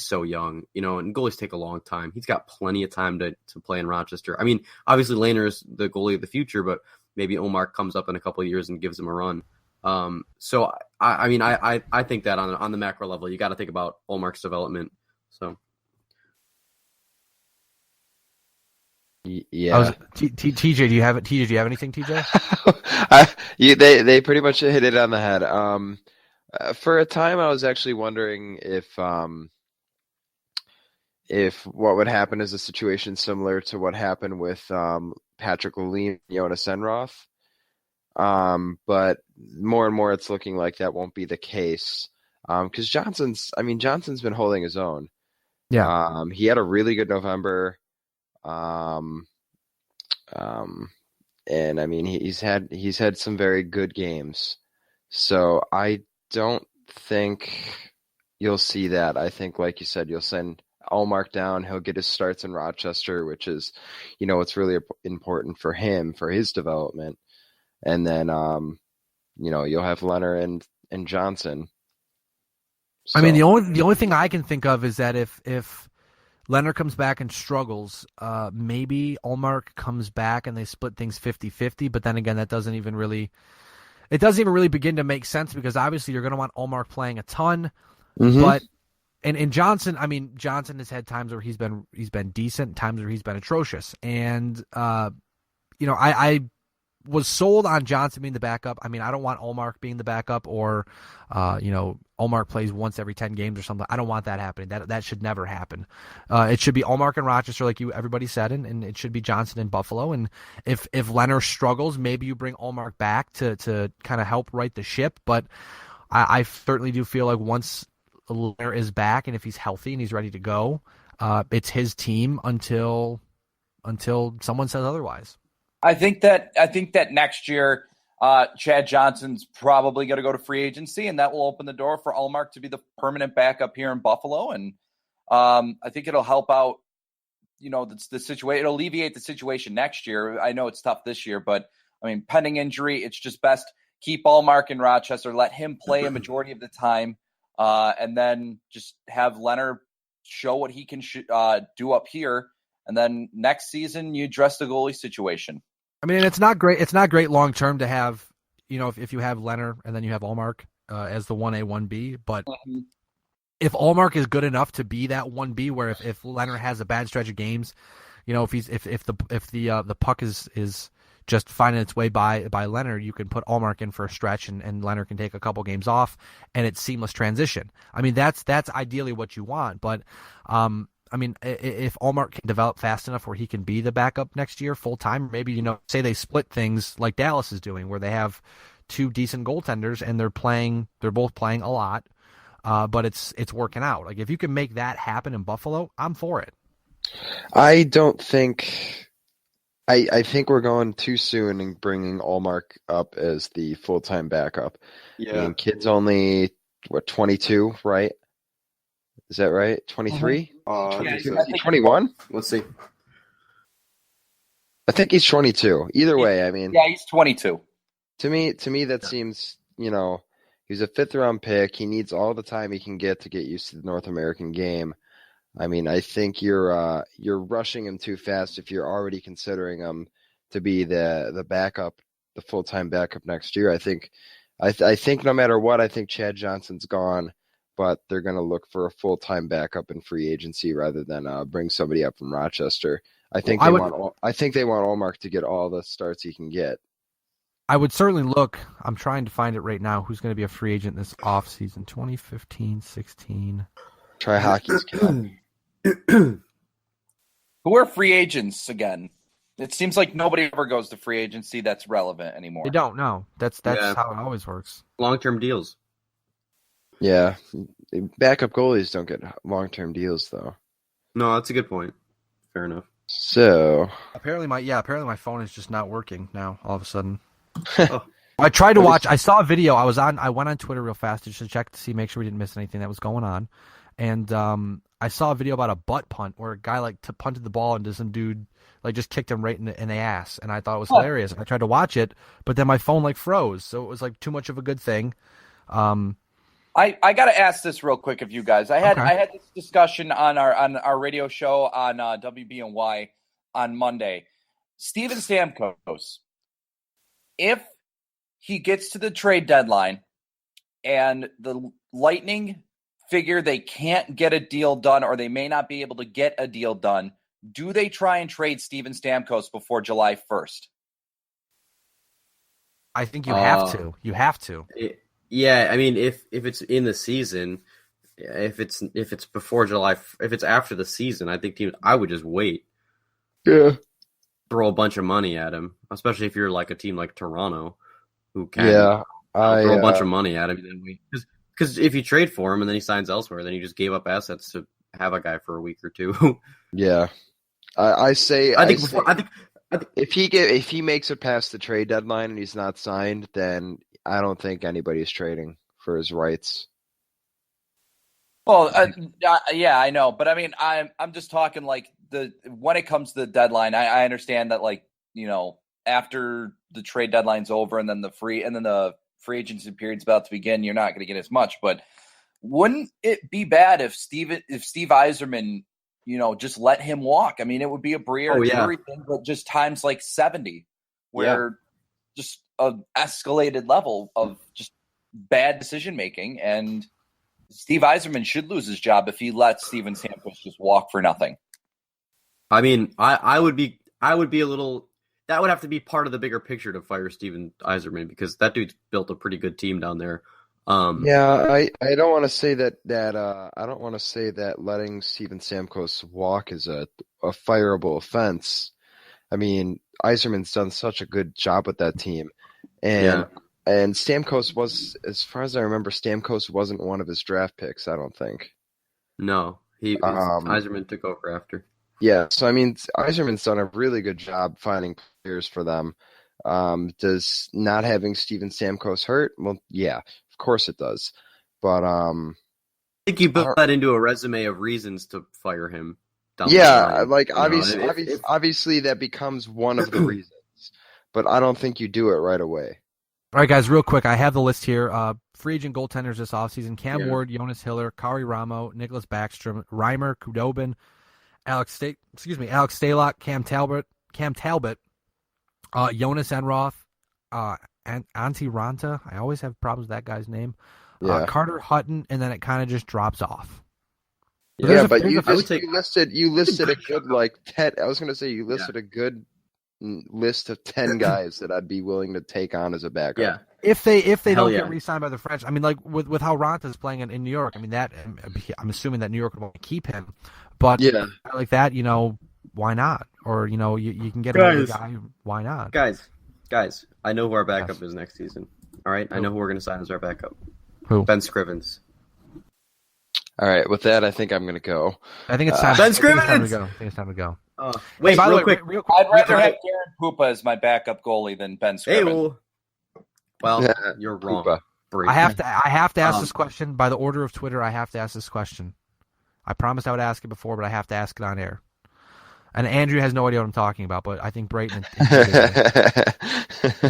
so young, you know, and goalies take a long time. He's got plenty of time to play in Rochester. I mean, obviously Lehner is the goalie of the future, but maybe Ullmark comes up in a couple of years and gives him a run. So I think that on the macro level, you got to think about Ullmark's development. So. Yeah. TJ, do you have it? TJ, do you have anything, TJ? They pretty much hit it on the head. For a time, I was actually wondering if what would happen is a situation similar to what happened with Patrick Lalime and Jonas Enroth. But more and more, it's looking like that won't be the case. Because Johnson's been holding his own. Yeah. He had a really good November. And I mean, he's had some very good games. So I don't think you'll see that. I think, like you said, you'll send Ullmark down. He'll get his starts in Rochester, which is, you know, what's really important for him, for his development. And then, you know, you'll have Leonard and Johnson. So. I mean, the only thing I can think of is that if Leonard comes back and struggles, maybe Ullmark comes back and they split things 50-50, but then again, that doesn't even really begin to make sense because obviously you're going to want Ullmark playing a ton, but and Johnson, I mean, Johnson has had times where he's been decent, times where he's been atrocious, and you know, I was sold on Johnson being the backup. I mean, I don't want Ullmark being the backup or, you know, Ullmark plays once every 10 games or something. I don't want that happening. That should never happen. It should be Ullmark in Rochester, like everybody said, and it should be Johnson in Buffalo. And if Leonard struggles, maybe you bring Ullmark back to kind of help right the ship. But I certainly do feel like once Leonard is back and if he's healthy and he's ready to go, it's his team until someone says otherwise. I think that next year, Chad Johnson's probably going to go to free agency, and that will open the door for Ullmark to be the permanent backup here in Buffalo. And I think it'll help out, you know, the situation. It'll alleviate the situation next year. I know it's tough this year, but I mean, pending injury, it's just best keep Ullmark in Rochester, let him play a majority of the time, and then just have Leonard show what he can do up here. And then next season, you address the goalie situation. I mean, it's not great. It's not great long term to have, you know, if you have Leonard and then you have Ullmark as the 1A, 1B. But if Ullmark is good enough to be that 1B, where if Leonard has a bad stretch of games, you know, if the puck is just finding its way by Leonard, you can put Ullmark in for a stretch and Leonard can take a couple games off and it's seamless transition. I mean, that's ideally what you want. But I mean, if Allmark can develop fast enough where he can be the backup next year full time, maybe, say they split things like Dallas is doing, where they have two decent goaltenders and they're both playing a lot, but it's working out. Like if you can make that happen in Buffalo, I'm for it. I don't think. I think we're going too soon in bringing Allmark up as the full-time backup. Yeah. I mean, kid's only 22, right? Is that right? 23? 21? Let's see. I think he's 22. Either way, I mean, Yeah, he's 22. to me that seems, he's a fifth-round pick. He needs all the time he can get to get used to the North American game. I mean, I think you're rushing him too fast if you're already considering him to be the backup, the full-time backup next year. I think no matter what, I think Chad Johnson's gone, but they're going to look for a full-time backup in free agency rather than bring somebody up from Rochester. I think they want Allmark to get all the starts he can get. I would certainly look. I'm trying to find it right now. Who's going to be a free agent this offseason? 2015-16. Try hockey's kid. Who are free agents again? It seems like nobody ever goes to free agency that's relevant anymore. They don't know. That's how it always works. Long-term deals. Yeah. Backup goalies don't get long-term deals, though. No, that's a good point. Fair enough. So Apparently my phone is just not working now all of a sudden. Oh. I tried to watch. I saw a video. I went on Twitter real fast just to check to see, make sure we didn't miss anything that was going on. And I saw a video about a butt punt where a guy punted the ball and some dude just kicked him right in the ass, and I thought it was hilarious. And I tried to watch it, but then my phone froze, so it was too much of a good thing. I got to ask this real quick of you guys. I had this discussion on our radio show on WBNY on Monday. Steven Stamkos, if he gets to the trade deadline and the Lightning figure they can't get a deal done, or they may not be able to get a deal done, do they try and trade Steven Stamkos before July 1st? I think you have to. You have to. Yeah, I mean, if it's in the season, if it's before July, if it's after the season, I think I would just wait. Yeah. Throw a bunch of money at him, especially if you're like a team like Toronto, who can throw a bunch of money at him. Because if you trade for him and then he signs elsewhere, then you just gave up assets to have a guy for a week or two. Yeah, I think if he makes it past the trade deadline and he's not signed, then I don't think anybody's trading for his rights. Well, yeah, I know, but I mean, I'm just talking when it comes to the deadline. I understand that after the trade deadline's over and then the free agency period's about to begin, you're not going to get as much. But wouldn't it be bad if Steve Yzerman, just let him walk? I mean, it would be a Briere thing, but just times 70, where just an escalated level of just bad decision making, and Steve Yzerman should lose his job if he lets Steven Stamkos just walk for nothing. I mean, I would be a little. That would have to be part of the bigger picture to fire Steven Yzerman, because that dude's built a pretty good team down there. I don't want to say that I don't want to say that letting Steven Stamkos walk is a fireable offense. I mean, Yzerman's done such a good job with that team, and Stamkos was, as far as I remember, Stamkos wasn't one of his draft picks. I don't think. No, Yzerman took over after. Yeah, so I mean, Yzerman's done a really good job finding players for them. Does not having Steven Stamkos hurt? Well, yeah, of course it does. But I think you built that into a resume of reasons to fire him. Obviously that becomes one of the reasons, but I don't think you do it right away. All right, guys, real quick, I have the list here. Free agent goaltenders this offseason: Cam Ward, Jonas Hiller, Kari Ramo, Nicholas Backstrom, Reimer, Khudobin, Alex Stalock, Cam Talbot, Jonas Enroth, Antti Ranta. I always have problems with that guy's name. Carter Hutton, and then it kind of just drops off. You listed a good 10. I was going to say you listed a good list of 10 guys that I'd be willing to take on as a backup. Yeah. If they Hell don't yeah. get re-signed by the French, I mean, like with how Ronta's playing in New York, I mean that I'm assuming that New York would want to keep him, but Yeah. like that, why not? Or you can get another guy, why not? Guys, I know who our backup is next season. All right, I know who we're going to sign as our backup. Who? Ben Scrivens. All right, with that, I think I'm going to go. I think it's time. Ben I think Scrivens! it's time to go. Wait, by the real way, quick. real quick. I'd rather have Darren Pupa as my backup goalie than Ben Hey, Scrivens. well, you're wrong. Poopa. Brayton. I have to ask this question by the order of Twitter. I have to ask this question. I promised I would ask it before, but I have to ask it on air. And Andrew has no idea what I'm talking about, but I think Brayton.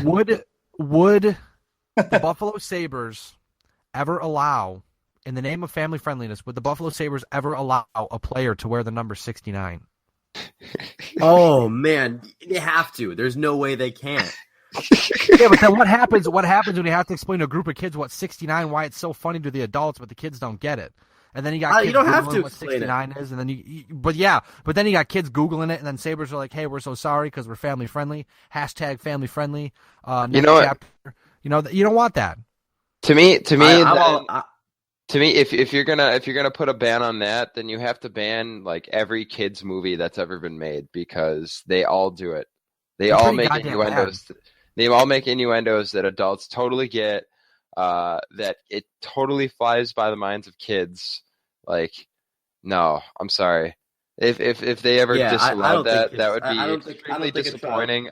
Would the Buffalo Sabres ever allow, in the name of family friendliness, would the Buffalo Sabres ever allow a player to wear the number 69? Oh man, they have to. There's no way they can't. Yeah, but then what happens when you have to explain to a group of kids what 69, why it's so funny to the adults, but the kids don't get it? And then you got kids you don't have Googling to what explain 69 is, and then but then you got kids Googling it, and then Sabres are like, hey, we're so sorry because we're family friendly. # family friendly. You know what? Chapter. You don't want that. To me, I- if you're gonna put a ban on that, then you have to ban like every kids movie that's ever been made because they all do it. They It's all pretty make goddamn innuendos. They all make innuendos that adults totally get. That it totally flies by the minds of kids. Like, no, I'm sorry. If they ever disallowed that, that would be extremely disappointing.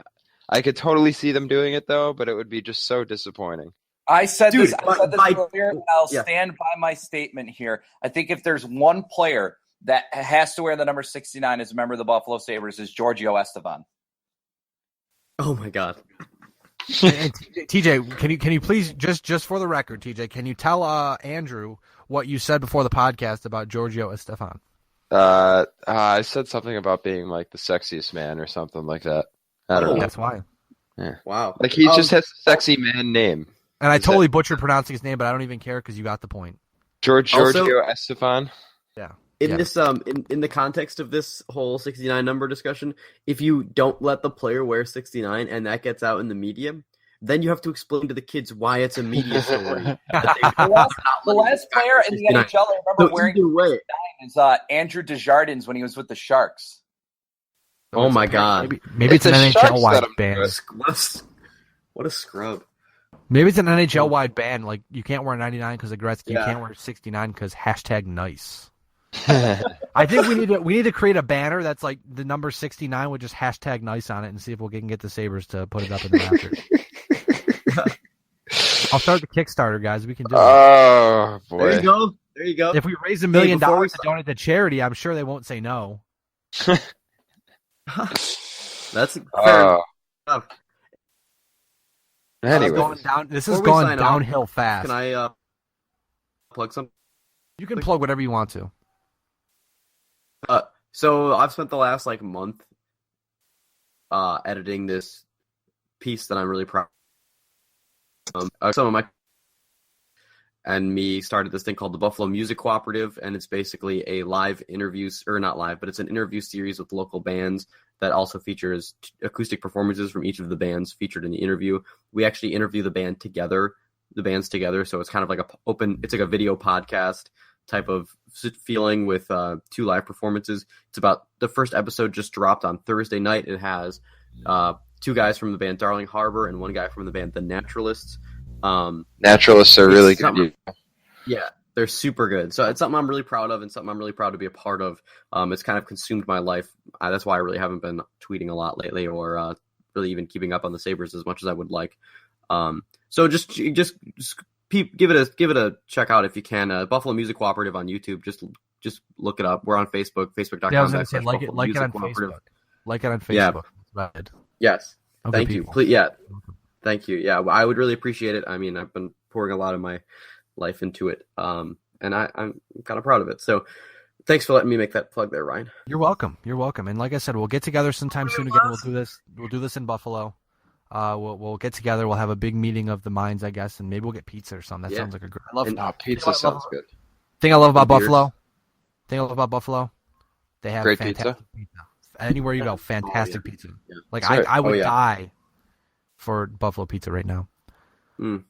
I could totally see them doing it though, but it would be just so disappointing. I said this by- earlier, and I'll stand by my statement here. I think if there's one player that has to wear the number 69 as a member of the Buffalo Sabres is Giorgio Estevan. Oh my god. And TJ, can you please just for the record, TJ, can you tell Andrew what you said before the podcast about Giorgio Estefan? I said something about being like the sexiest man or something like that. I don't know. That's why. Yeah. Wow. Like he just has a sexy man name. And I totally butchered pronouncing his name, but I don't even care because you got the point. Giorgio Estefan. Yeah. In this in the context of this whole 69 number discussion, if you don't let the player wear 69 and that gets out in the media, then you have to explain to the kids why it's a media story. The last player in the NHL I remember wearing 69 is Andrew Desjardins when he was with the Sharks. Oh my god. Maybe it's an NHL-wide ban. What a scrub. Maybe it's an NHL-wide ban. Like, you can't wear 99 because of Gretzky. You can't wear 69 because #nice. I think we need to create a banner that's like the number 69 with just #nice on it and see if we can get the Sabres to put it up in the rafters. I'll start the Kickstarter, guys. We can do it. Oh boy! There you go. If we raise $1 million to donate to charity, I'm sure they won't say no. That's fair enough. Anyway, this is going downhill fast. Can I plug something? You can plug whatever you want to. So I've spent the last month editing this piece that I'm really proud of. Some of my and me started this thing called the Buffalo Music Cooperative, and it's basically a live interviews, or not live, but it's an interview series with local bands that also features acoustic performances from each of the bands featured in the interview. We actually interview the bands together, so it's kind of like it's like a video podcast type of feeling with 2 live performances. It's about, the first episode just dropped on Thursday night. It has 2 guys from the band Darling Harbor and 1 guy from the band The Naturalists. Naturalists are really good. Yeah, they're super good. So it's something I'm really proud of and something I'm really proud to be a part of. It's kind of consumed my life. That's why I really haven't been tweeting a lot lately or really even keeping up on the Sabres as much as I would like. So just give it a check out if you can. Buffalo Music Cooperative on YouTube. Just look it up. We're on Facebook, facebook.com. Yeah, I was going to say, like it on Facebook. Like it on Facebook. Yeah. Yes. Thank you. Please, yeah. Thank you. Yeah, I would really appreciate it. I mean, I've been pouring a lot of my life into it, and I'm kind of proud of it. So thanks for letting me make that plug there, Ryan. You're welcome. And like I said, we'll get together sometime soon again. We'll do this in Buffalo. We'll get together. We'll have a big meeting of the minds, I guess, and maybe we'll get pizza or something. That sounds like a great. Pizza sounds good. Thing I love about Buffalo. They have great fantastic pizza. anywhere you go, fantastic pizza. Yeah. Like Sorry. I would yeah. die for Buffalo Pizza right now. Mm.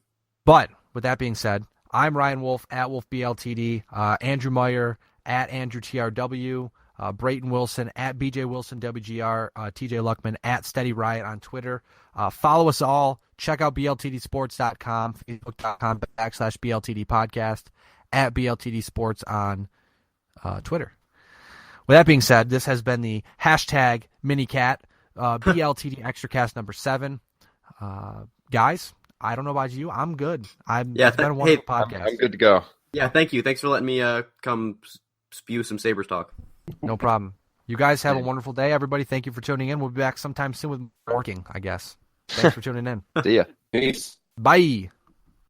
But with that being said, I'm Ryan Wolfe at Wolfe BLTD, Andrew Meyer at Andrew TRW, Brayton Wilson at BJ Wilson WGR, TJ Luckman at Steady Riot on Twitter. Follow us all. Check out BLTDsports.com, Facebook.com/BLTD podcast, at BLTD Sports on Twitter. With that being said, this has been the hashtag MiniCat, BLTD Extracast number 7. Guys, I don't know about you. I'm good. It's been a wonderful podcast. I'm good to go. Yeah, thank you. Thanks for letting me come spew some Sabres talk. No problem. You guys have a wonderful day, everybody. Thank you for tuning in. We'll be back sometime soon with working, I guess. Thanks for tuning in. See ya. Peace. Bye.